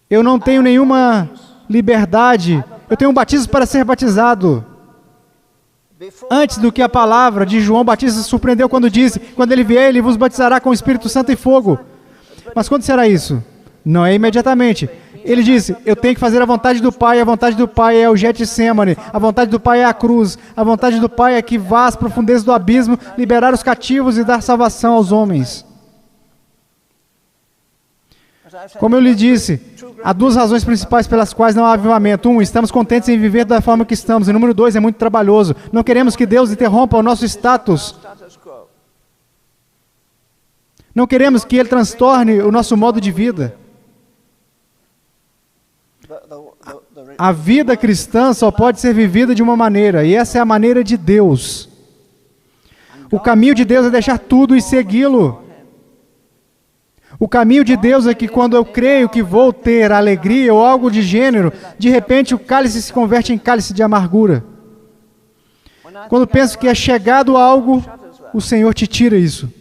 Eu não tenho nenhuma liberdade. Eu tenho um batismo para ser batizado. Antes do que a palavra de João Batista surpreendeu quando disse, quando ele vier, ele vos batizará com o Espírito Santo e fogo. Mas quando será isso? Não é imediatamente. Ele disse, eu tenho que fazer a vontade do Pai, a vontade do Pai é o Getsemane, a vontade do Pai é a cruz, a vontade do Pai é que vá às profundezas do abismo, liberar os cativos e dar salvação aos homens. Como eu lhe disse, há duas razões principais pelas quais não há avivamento. Um, estamos contentes em viver da forma que estamos. E número dois, é muito trabalhoso. Não queremos que Deus interrompa o nosso status. Não queremos que Ele transtorne o nosso modo de vida. A vida cristã só pode ser vivida de uma maneira, e essa é a maneira de Deus. O caminho de Deus é deixar tudo e segui-lo. O caminho de Deus é que quando eu creio que vou ter alegria ou algo de gênero, de repente o cálice se converte em cálice de amargura. Quando penso que é chegado algo, o Senhor te tira isso.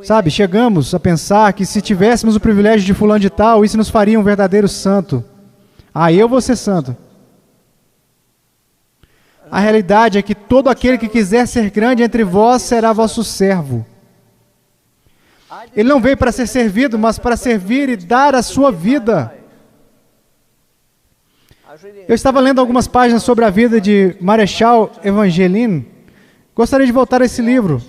Sabe, chegamos a pensar que se tivéssemos o privilégio de fulano de tal, isso nos faria um verdadeiro santo. Ah, eu vou ser santo. A realidade é que todo aquele que quiser ser grande entre vós será vosso servo. Ele não veio para ser servido, mas para servir e dar a sua vida. Eu estava lendo algumas páginas sobre a vida de Marechal Evangeline. Gostaria de voltar a esse livro.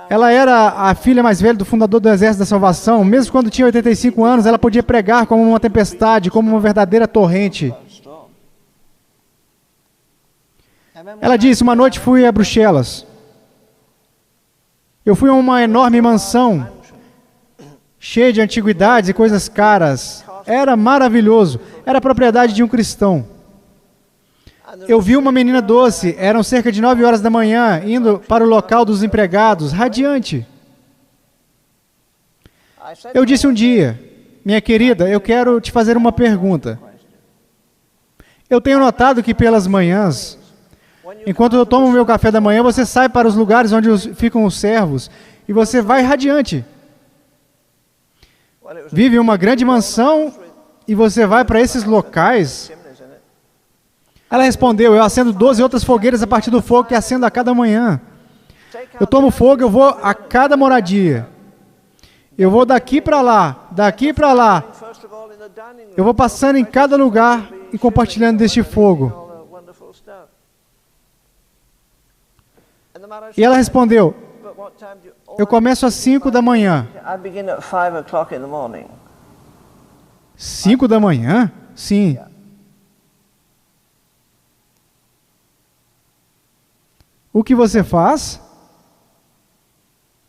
Ela era a filha mais velha do fundador do Exército da Salvação. Mesmo quando tinha 85 anos, ela podia pregar como uma tempestade, como uma verdadeira torrente. Ela disse, uma noite fui a Bruxelas. Eu fui a uma enorme mansão, cheia de antiguidades e coisas caras. Era maravilhoso. Era a propriedade de um cristão. Eu vi uma menina doce, eram cerca de 9 horas da manhã, indo para o local dos empregados, radiante. Eu disse um dia, minha querida, eu quero te fazer uma pergunta. Eu tenho notado que pelas manhãs, enquanto eu tomo o meu café da manhã, você sai para os lugares onde ficam os servos e você vai radiante. Vive em uma grande mansão e você vai para esses locais. Ela respondeu, eu acendo 12 outras fogueiras a partir do fogo que acendo a cada manhã. Eu tomo fogo, eu vou a cada moradia. Eu vou daqui para lá, daqui para lá. Eu vou passando em cada lugar e compartilhando deste fogo. E ela respondeu, eu começo às 5 da manhã. 5 da manhã? Sim. O que você faz?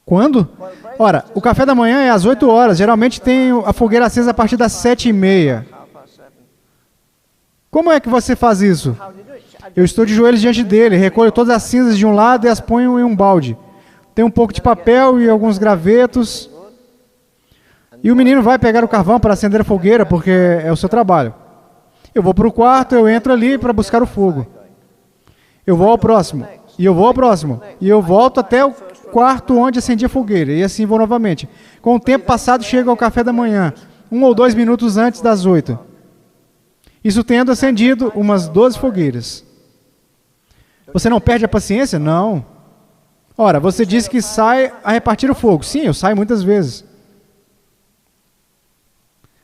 Quando? Ora, o café da manhã é às 8 horas. Geralmente tem a fogueira acesa a partir das 7h30. Como é que você faz isso? Eu estou de joelhos diante dele, recolho todas as cinzas de um lado e as ponho em um balde. Tem um pouco de papel e alguns gravetos. E o menino vai pegar o carvão para acender a fogueira, porque é o seu trabalho. Eu vou para o quarto, eu entro ali para buscar o fogo. Eu vou ao próximo. E eu vou ao próximo. E eu volto até o quarto onde acendi a fogueira. E assim vou novamente. Com o tempo passado, chego ao café da manhã. 1 ou 2 minutos antes das 8. Isso tendo acendido umas 12 fogueiras. Você não perde a paciência? Não. Ora, você disse que sai a repartir o fogo. Sim, eu saio muitas vezes.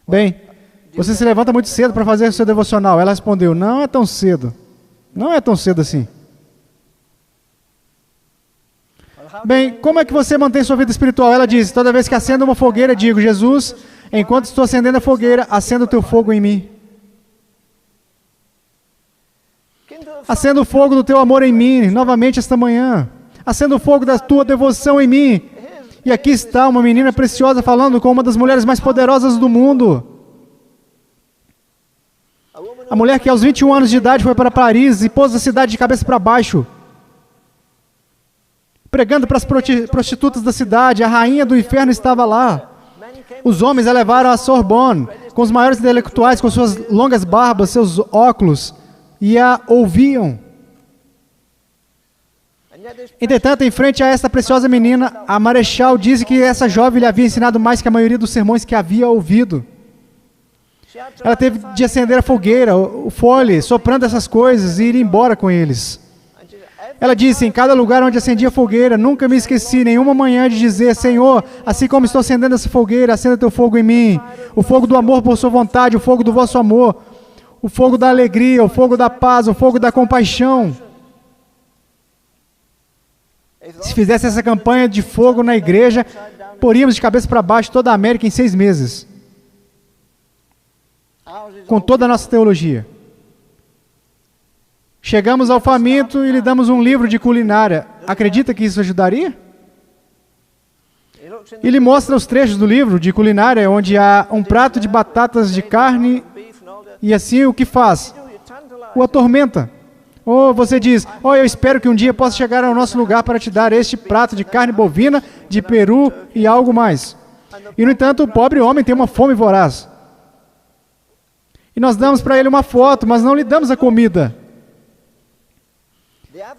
Bem, você se levanta muito cedo para fazer o seu devocional. Ela respondeu, não é tão cedo. Não é tão cedo assim. Bem, como é que você mantém sua vida espiritual? Ela diz, toda vez que acendo uma fogueira, digo, Jesus, enquanto estou acendendo a fogueira, acenda o teu fogo em mim. Acenda o fogo do teu amor em mim, novamente esta manhã. Acenda o fogo da tua devoção em mim. E aqui está uma menina preciosa falando com uma das mulheres mais poderosas do mundo. A mulher que aos 21 anos de idade foi para Paris e pôs a cidade de cabeça para baixo. Pregando para as prostitutas da cidade, a rainha do inferno estava lá. Os homens a levaram à Sorbonne, com os maiores intelectuais, com suas longas barbas, seus óculos, e a ouviam. Entretanto, em frente a esta preciosa menina, a marechal disse que essa jovem lhe havia ensinado mais que a maioria dos sermões que havia ouvido. Ela teve de acender a fogueira, o fole, soprando essas coisas e ir embora com eles. Ela disse, em cada lugar onde acendia a fogueira, nunca me esqueci nenhuma manhã de dizer, Senhor, assim como estou acendendo essa fogueira, acenda teu fogo em mim, o fogo do amor por sua vontade, o fogo do vosso amor, o fogo da alegria, o fogo da paz, o fogo da compaixão. Se fizesse essa campanha de fogo na igreja, poríamos de cabeça para baixo toda a América em 6 meses. Com toda a nossa teologia. Chegamos ao faminto e lhe damos um livro de culinária. Acredita que isso ajudaria? Ele mostra os trechos do livro de culinária, onde há um prato de batatas de carne, e assim o que faz? O atormenta. Ou você diz, eu espero que um dia possa chegar ao nosso lugar para te dar este prato de carne bovina, de peru e algo mais. E no entanto, o pobre homem tem uma fome voraz. E nós damos para ele uma foto, mas não lhe damos a comida.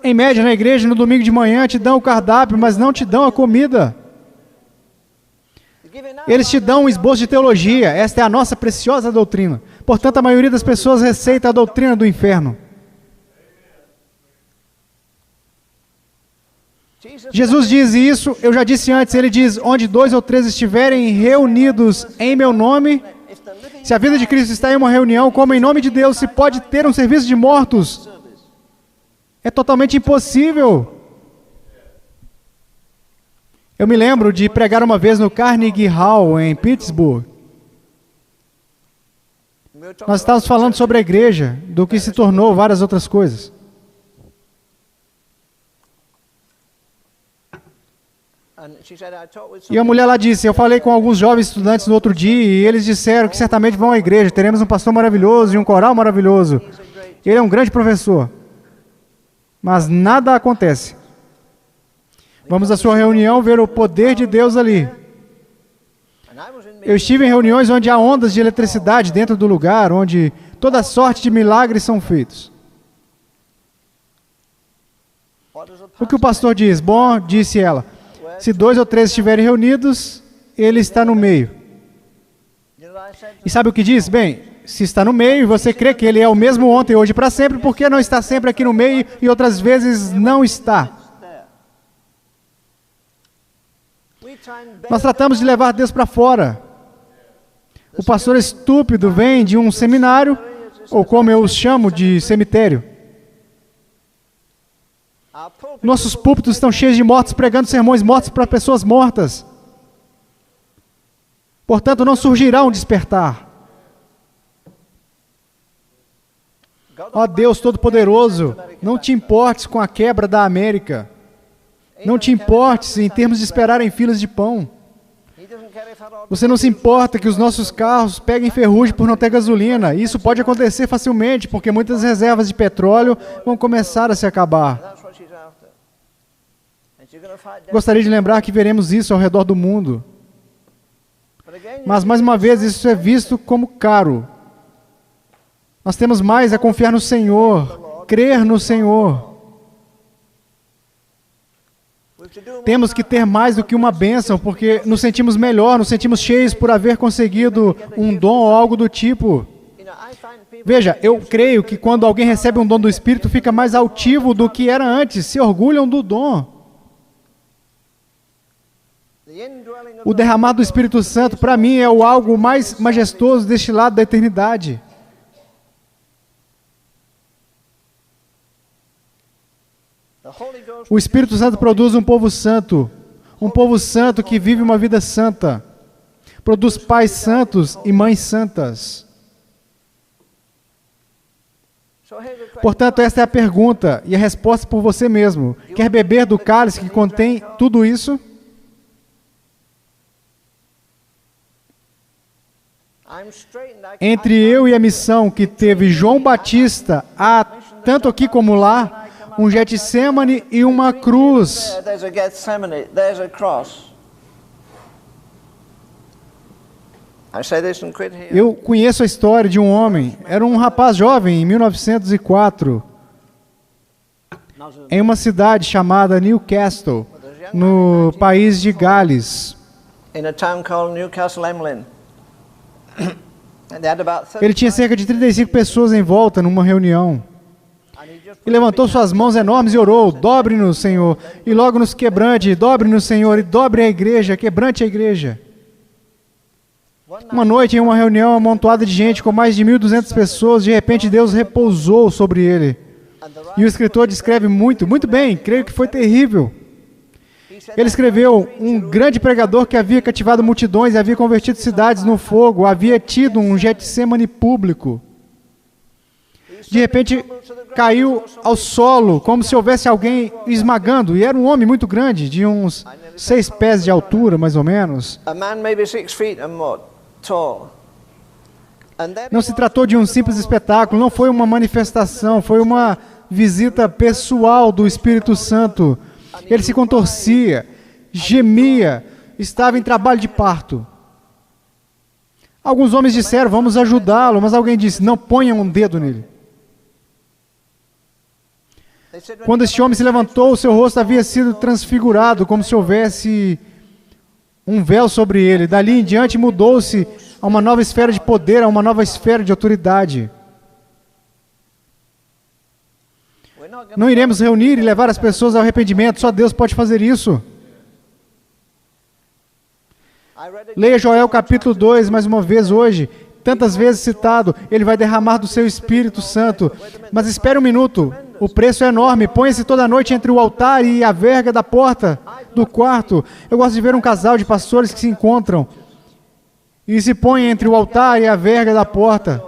Em média, na igreja, no domingo de manhã, te dão o cardápio, mas não te dão a comida. Eles te dão um esboço de teologia. Esta é a nossa preciosa doutrina. Portanto, a maioria das pessoas receita a doutrina do inferno. Jesus diz isso, eu já disse antes, ele diz, onde 2 ou 3 estiverem reunidos em meu nome, se a vida de Cristo está em uma reunião, como em nome de Deus se pode ter um serviço de mortos? É totalmente impossível. Eu me lembro de pregar uma vez no Carnegie Hall, em Pittsburgh. Nós estávamos falando sobre a igreja, do que se tornou várias outras coisas. E a mulher lá disse, eu falei com alguns jovens estudantes no outro dia e eles disseram que certamente vão à igreja, teremos um pastor maravilhoso e um coral maravilhoso. Ele é um grande professor. Mas nada acontece. Vamos à sua reunião ver o poder de Deus ali. Eu estive em reuniões onde há ondas de eletricidade dentro do lugar, onde toda sorte de milagres são feitos. O que o pastor diz? Bom, disse ela, se 2 ou 3 estiverem reunidos, ele está no meio. E sabe o que diz? Bem, se está no meio e você crê que ele é o mesmo ontem, hoje e para sempre, por que não está sempre aqui no meio e outras vezes não está? Nós tratamos de levar Deus para fora. O pastor estúpido vem de um seminário, ou como eu os chamo, de cemitério. Nossos púlpitos estão cheios de mortos pregando sermões mortos para pessoas mortas. Portanto, não surgirá um despertar. Ó Deus Todo-Poderoso, não te importes com a quebra da América. Não te importes em termos de esperar em filas de pão. Você não se importa que os nossos carros peguem ferrugem por não ter gasolina. Isso pode acontecer facilmente, porque muitas reservas de petróleo vão começar a se acabar. Gostaria de lembrar que veremos isso ao redor do mundo. Mas, mais uma vez, isso é visto como caro. Nós temos mais a confiar no Senhor, crer no Senhor. Temos que ter mais do que uma bênção, porque nos sentimos melhor, nos sentimos cheios por haver conseguido um dom ou algo do tipo. Veja, eu creio que quando alguém recebe um dom do Espírito, fica mais altivo do que era antes, se orgulham do dom. O derramar do Espírito Santo, para mim, é o algo mais majestoso deste lado da eternidade. O Espírito Santo produz um povo santo que vive uma vida santa, produz pais santos e mães santas. Portanto, esta é a pergunta e a resposta por você mesmo. Quer beber do cálice que contém tudo isso? Entre eu e a missão que teve João Batista, há, tanto aqui como lá, um Getsemane e uma cruz. Eu conheço a história de um homem, era um rapaz jovem, em 1904, em uma cidade chamada Newcastle, no país de Gales. Ele tinha cerca de 35 pessoas em volta numa reunião. E levantou suas mãos enormes e orou: dobre-nos, Senhor, e logo nos quebrante, dobre-nos, Senhor, e dobre a igreja, quebrante a igreja. Uma noite, em uma reunião amontoada de gente, com mais de 1.200 pessoas, de repente Deus repousou sobre ele. E o escritor descreve muito bem, creio que foi terrível. Ele escreveu: um grande pregador que havia cativado multidões, havia convertido cidades no fogo, havia tido um Getsemane público. De repente, caiu ao solo, como se houvesse alguém esmagando, e era um homem muito grande, de uns 6 pés de altura, mais ou menos. Não se tratou de um simples espetáculo, não foi uma manifestação, foi uma visita pessoal do Espírito Santo. Ele se contorcia, gemia, estava em trabalho de parto. Alguns homens disseram: vamos ajudá-lo, mas alguém disse: não ponham um dedo nele. Quando este homem se levantou, o seu rosto havia sido transfigurado, como se houvesse um véu sobre ele. Dali em diante mudou-se a uma nova esfera de poder, a uma nova esfera de autoridade. Não iremos reunir e levar as pessoas ao arrependimento, só Deus pode fazer isso. Leia Joel capítulo 2 mais uma vez hoje, tantas vezes citado. Ele vai derramar do seu Espírito Santo. Mas espere um minuto, o preço é enorme. Põe-se toda noite entre o altar e a verga da porta do quarto. Eu gosto de ver um casal de pastores que se encontram e se põem entre o altar e a verga da porta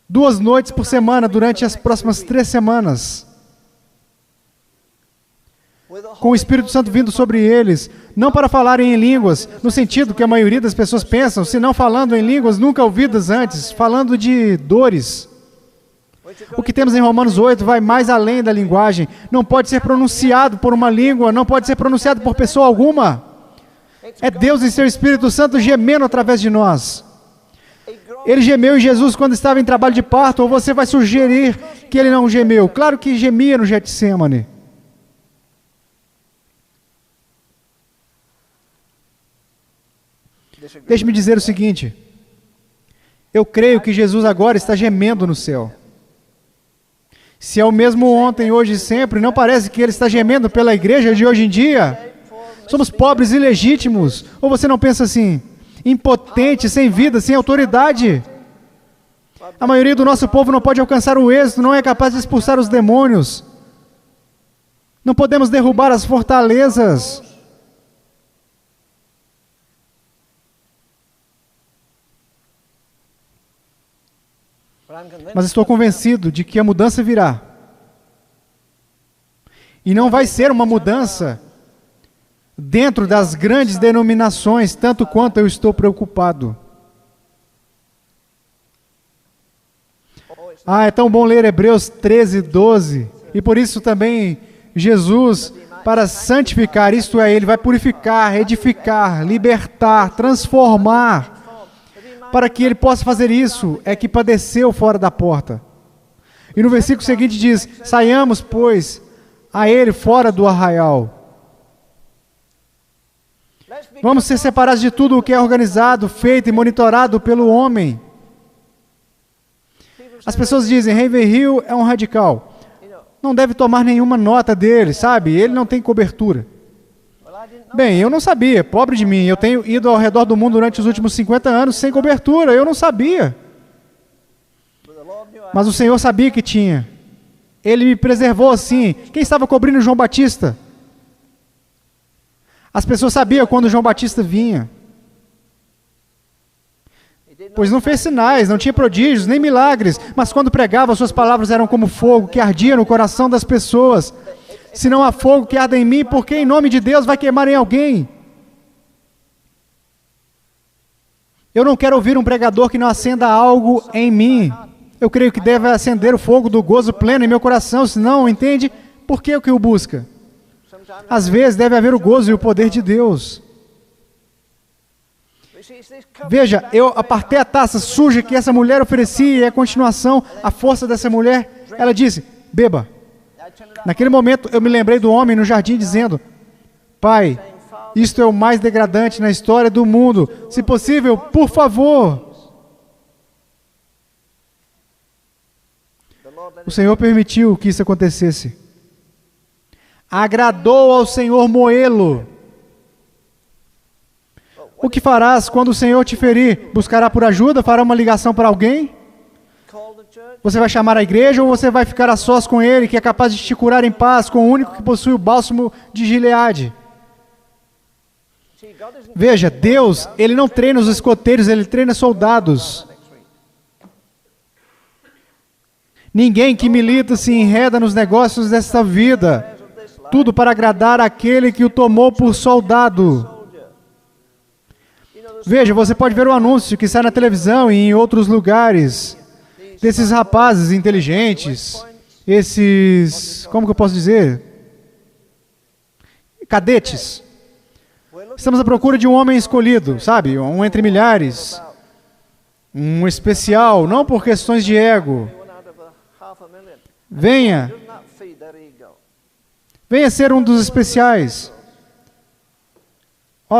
2 noites por semana durante as próximas 3 semanas. Com o Espírito Santo vindo sobre eles, não para falarem em línguas, no sentido que a maioria das pessoas pensam, senão falando em línguas nunca ouvidas antes, falando de dores. O que temos em Romanos 8 vai mais além da linguagem. Não pode ser pronunciado por uma língua, não pode ser pronunciado por pessoa alguma. É Deus e seu Espírito Santo gemendo através de nós. Ele gemeu em Jesus quando estava em trabalho de parto, ou você vai sugerir que ele não gemeu? Claro que gemia no Getsemane. Deixe-me dizer o seguinte: eu creio que Jesus agora está gemendo no céu. Se é o mesmo ontem, hoje e sempre, não parece que ele está gemendo pela igreja de hoje em dia? Somos pobres e ilegítimos. Ou você não pensa assim? Impotentes, sem vida, sem autoridade. A maioria do nosso povo não pode alcançar o êxito, não é capaz de expulsar os demônios. Não podemos derrubar as fortalezas. Mas estou convencido de que a mudança virá. E não vai ser uma mudança dentro das grandes denominações, tanto quanto eu estou preocupado. É tão bom ler Hebreus 13, 12. E por isso também Jesus, para santificar, isto é, Ele vai purificar, edificar, libertar, transformar. Para que Ele possa fazer isso, é que padeceu fora da porta. E no versículo seguinte diz: saiamos, pois, a Ele fora do arraial. Vamos ser separados de tudo o que é organizado, feito e monitorado pelo homem. As pessoas dizem: Ravenhill é um radical. Não deve tomar nenhuma nota dele, sabe? Ele não tem cobertura. Bem, eu não sabia, pobre de mim. Eu tenho ido ao redor do mundo durante os últimos 50 anos sem cobertura. Eu não sabia. Mas o Senhor sabia que tinha. Ele me preservou assim. Quem estava cobrindo João Batista? As pessoas sabiam quando João Batista vinha. pois não fez sinais, não tinha prodígios, nem milagres, mas quando pregava, suas palavras eram como fogo que ardia no coração das pessoas. Se não há fogo que arda em mim, por que em nome de Deus vai queimar em alguém? Eu não quero ouvir um pregador que não acenda algo em mim. Eu creio que deve acender o fogo do gozo pleno em meu coração, senão, entende? Por que o busca? Às vezes deve haver o gozo e o poder de Deus. Veja, eu apartei a taça suja que essa mulher oferecia e a continuação, a força dessa mulher, ela disse, beba. Naquele momento eu me lembrei do homem no jardim dizendo, Pai, isto é o mais degradante na história do mundo. Se possível, por favor. O Senhor permitiu que isso acontecesse. Agradou ao Senhor moê-lo. O que farás quando o Senhor te ferir? Buscará por ajuda? Fará uma ligação para alguém? Você vai chamar a igreja ou você vai ficar a sós com Ele, que é capaz de te curar em paz, com o único que possui o bálsamo de Gileade? Veja, Deus, Ele não treina os escoteiros, Ele treina soldados. Ninguém que milita se enreda nos negócios desta vida. Tudo para agradar aquele que o tomou por soldado. Veja, você pode ver o anúncio que sai na televisão e em outros lugares, desses rapazes inteligentes, esses, como que eu posso dizer? Cadetes. Estamos à procura de um homem escolhido, sabe? Um entre milhares. Um especial, não por questões de ego. Venha. Venha ser um dos especiais.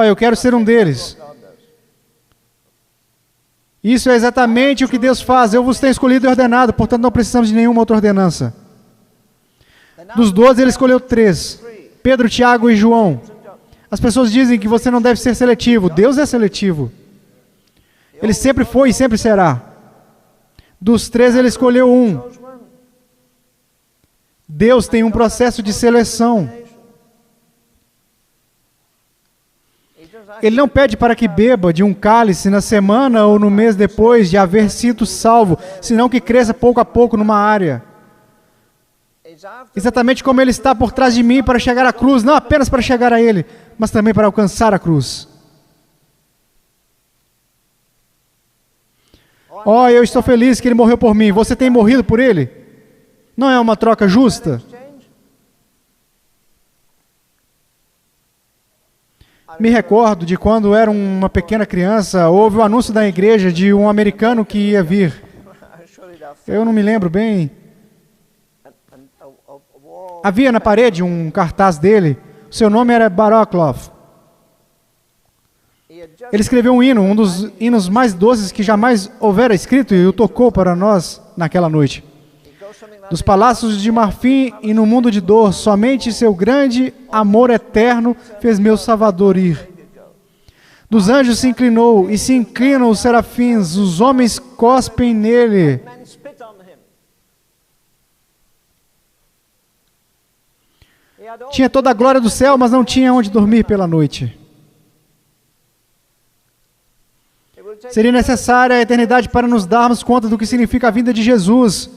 Eu quero ser um deles. Isso é exatamente o que Deus faz. Eu vos tenho escolhido e ordenado, portanto não precisamos de nenhuma outra ordenança. Dos 12, Ele escolheu 3. Pedro, Tiago e João. As pessoas dizem que você não deve ser seletivo. Deus é seletivo. Ele sempre foi e sempre será. Dos 3, Ele escolheu 1. Deus tem um processo de seleção. Ele não pede para que beba de um cálice na semana ou no mês depois de haver sido salvo, senão que cresça pouco a pouco numa área. Exatamente como Ele está por trás de mim para chegar à cruz, não apenas para chegar a Ele, mas também para alcançar a cruz. Eu estou feliz que Ele morreu por mim. Você tem morrido por Ele? Não é uma troca justa? Me recordo de quando era uma pequena criança, houve o anúncio da igreja de um americano que ia vir. Eu não me lembro bem. Havia na parede um cartaz dele, seu nome era Baraklov. Ele escreveu um hino, um dos hinos mais doces que jamais houvera escrito, e o tocou para nós naquela noite. Dos palácios de marfim e no mundo de dor, somente seu grande amor eterno fez meu Salvador ir. Dos anjos se inclinou e se inclinam os serafins, os homens cospem nele. Tinha toda a glória do céu, mas não tinha onde dormir pela noite. Seria necessária a eternidade para nos darmos conta do que significa a vinda de Jesus.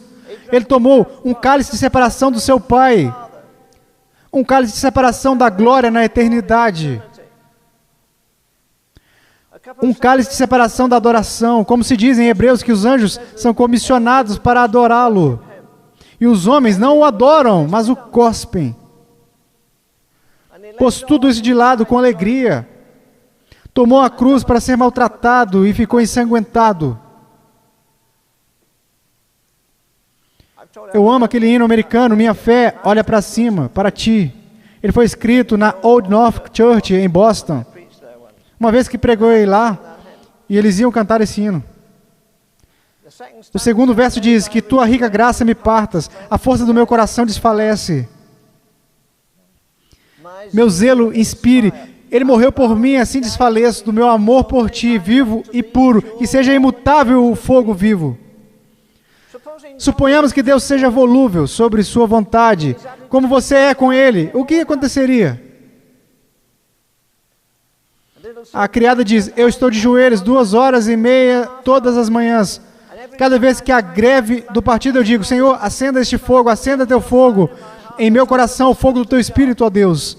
Ele tomou um cálice de separação do seu Pai, um cálice de separação da glória na eternidade, um cálice de separação da adoração, como se diz em Hebreus que os anjos são comissionados para adorá-lo, e os homens não o adoram, mas o cospem. Pôs tudo isso de lado com alegria, tomou a cruz para ser maltratado e ficou ensanguentado. Eu amo aquele hino americano, minha fé olha para cima, para ti. Ele foi escrito na Old North Church, em Boston. Uma vez que preguei lá, e eles iam cantar esse hino. O segundo verso diz que tua rica graça me partas, a força do meu coração desfalece. Meu zelo inspire, Ele morreu por mim, assim desfaleço do meu amor por ti, vivo e puro, que seja imutável o fogo vivo. Suponhamos que Deus seja volúvel sobre sua vontade, como você é com Ele. O que aconteceria? A criada diz, eu estou de joelhos 2h30 todas as manhãs. Cada vez que a greve do partido eu digo, Senhor, acenda este fogo, acenda teu fogo em meu coração, o fogo do teu Espírito, ó Deus.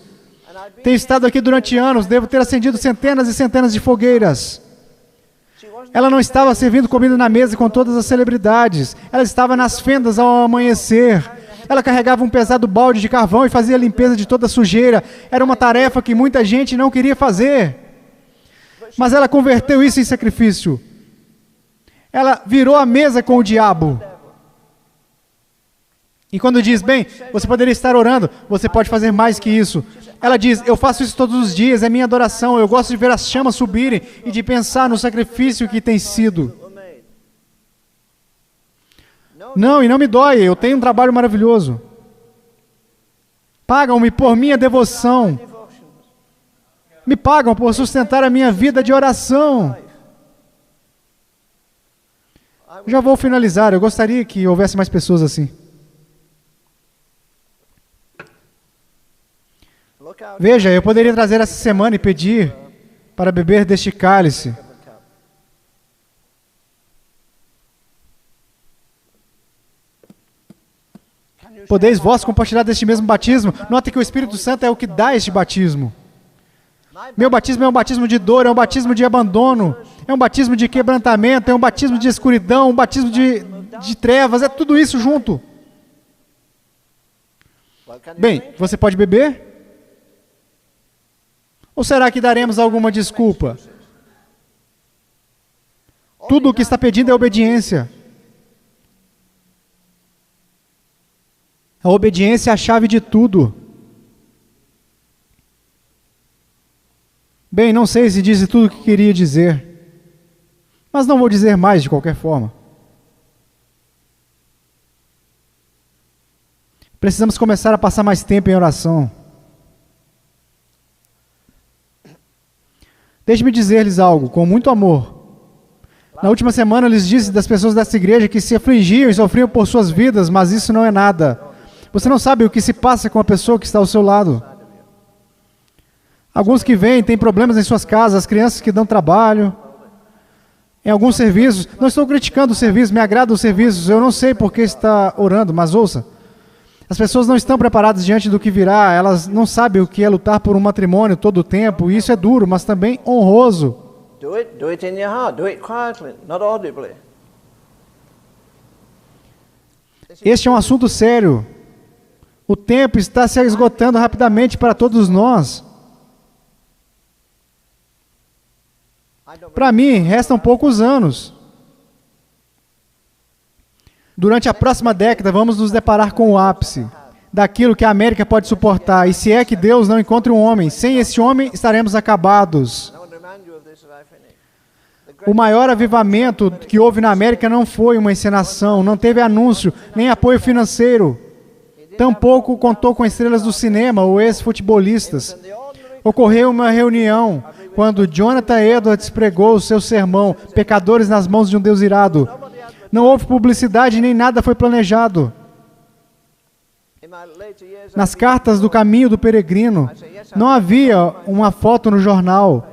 Tenho estado aqui durante anos, devo ter acendido centenas e centenas de fogueiras. Ela não estava servindo comida na mesa com todas as celebridades. Ela estava nas fendas ao amanhecer. Ela carregava um pesado balde de carvão e fazia a limpeza de toda a sujeira. Era uma tarefa que muita gente não queria fazer. Mas ela converteu isso em sacrifício. Ela virou a mesa com o diabo. E quando diz, bem, você poderia estar orando, você pode fazer mais que isso. Ela diz, eu faço isso todos os dias, é minha adoração, eu gosto de ver as chamas subirem e de pensar no sacrifício que tem sido. Não, e não me dói, eu tenho um trabalho maravilhoso. Pagam-me por minha devoção. Me pagam por sustentar a minha vida de oração. Já vou finalizar, eu gostaria que houvesse mais pessoas assim. Veja, eu poderia trazer essa semana e pedir para beber deste cálice. Podeis vós compartilhar deste mesmo batismo? Nota que o Espírito Santo é o que dá este batismo. Meu batismo é um batismo de dor, é um batismo de abandono, é um batismo de quebrantamento, é um batismo de escuridão, um batismo de trevas, é tudo isso junto. Bem, você pode beber? Ou será que daremos alguma desculpa? Tudo o que está pedindo é obediência. A obediência é a chave de tudo. Bem, não sei se disse tudo o que queria dizer, mas não vou dizer mais de qualquer forma. Precisamos começar a passar mais tempo em oração. Deixe-me dizer-lhes algo, com muito amor. Na última semana, eu lhes disse das pessoas dessa igreja que se afligiam e sofriam por suas vidas, mas isso não é nada. Você não sabe o que se passa com a pessoa que está ao seu lado. Alguns que vêm têm problemas em suas casas, as crianças que dão trabalho, em alguns serviços. Não estou criticando o serviço, me agrada os serviços, eu não sei por que está orando, mas ouça. As pessoas não estão preparadas diante do que virá, elas não sabem o que é lutar por um matrimônio todo o tempo, e isso é duro, mas também honroso. Do it in your heart, do it quietly, not audibly. Este é um assunto sério. O tempo está se esgotando rapidamente para todos nós. Para mim, restam poucos anos. Durante a próxima década, vamos nos deparar com o ápice daquilo que a América pode suportar. E se é que Deus não encontre um homem, sem esse homem estaremos acabados. O maior avivamento que houve na América não foi uma encenação, não teve anúncio, nem apoio financeiro. Tampouco contou com estrelas do cinema ou ex-futebolistas. Ocorreu uma reunião quando Jonathan Edwards pregou o seu sermão, Pecadores nas mãos de um Deus irado. Não houve publicidade nem nada foi planejado. Nas cartas do caminho do peregrino, não havia uma foto no jornal.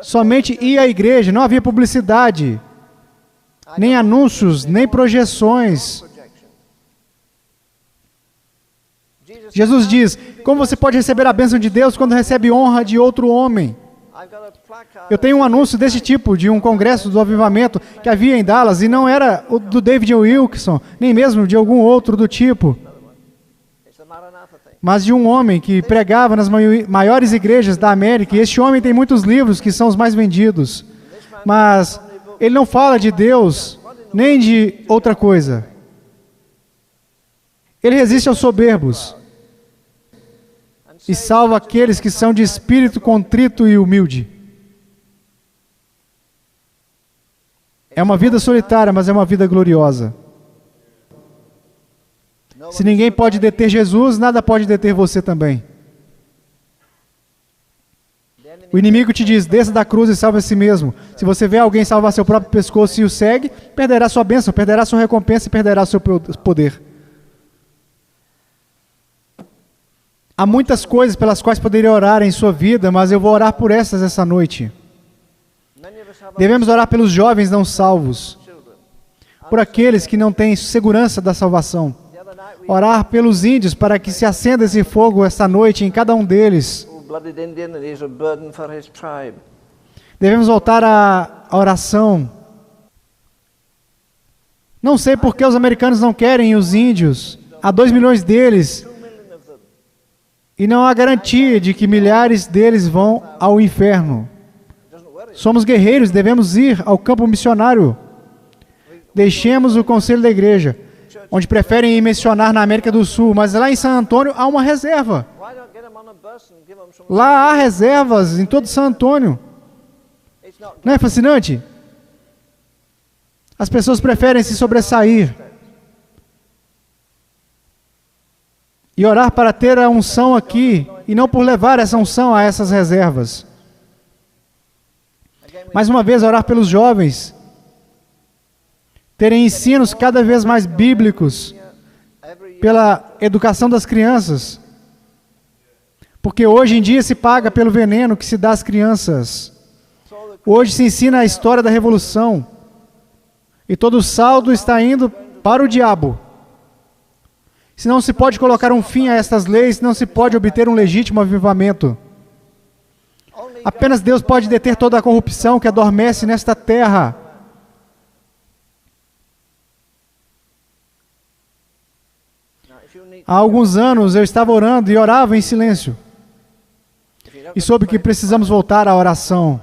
Somente ia à igreja, não havia publicidade, nem anúncios, nem projeções. Jesus diz, como você pode receber a bênção de Deus quando recebe honra de outro homem? Eu tenho um anúncio desse tipo, de um congresso do avivamento que havia em Dallas, e não era o do David Wilkerson, nem mesmo de algum outro do tipo, mas de um homem que pregava nas maiores igrejas da América, e este homem tem muitos livros que são os mais vendidos, mas ele não fala de Deus, nem de outra coisa. Ele resiste aos soberbos e salva aqueles que são de espírito contrito e humilde. É uma vida solitária, mas é uma vida gloriosa. Se ninguém pode deter Jesus, nada pode deter você também. O inimigo te diz, desça da cruz e salve a si mesmo. Se você vê alguém salvar seu próprio pescoço e o segue, perderá sua bênção, perderá sua recompensa e perderá seu poder. Há muitas coisas pelas quais poderia orar em sua vida, mas eu vou orar por essas essa noite. Devemos orar pelos jovens não salvos, por aqueles que não têm segurança da salvação. Orar pelos índios para que se acenda esse fogo esta noite em cada um deles. Devemos voltar à oração. Não sei por que os americanos não querem os índios. Há 2 milhões deles. E não há garantia de que milhares deles vão ao inferno. Somos guerreiros, devemos ir ao campo missionário. Deixemos o conselho da igreja, onde preferem ir missionar na América do Sul, mas lá em San Antônio há uma reserva. Lá há reservas em todo San Antônio. Não é fascinante? As pessoas preferem se sobressair e orar para ter a unção aqui, e não por levar essa unção a essas reservas. Mais uma vez, orar pelos jovens, terem ensinos cada vez mais bíblicos, pela educação das crianças, porque hoje em dia se paga pelo veneno que se dá às crianças. Hoje se ensina a história da revolução, e todo o saldo está indo para o diabo. Se não se pode colocar um fim a estas leis, não se pode obter um legítimo avivamento. Apenas Deus pode deter toda a corrupção que adormece nesta terra. Há alguns anos eu estava orando e orava em silêncio. E soube que precisamos voltar à oração.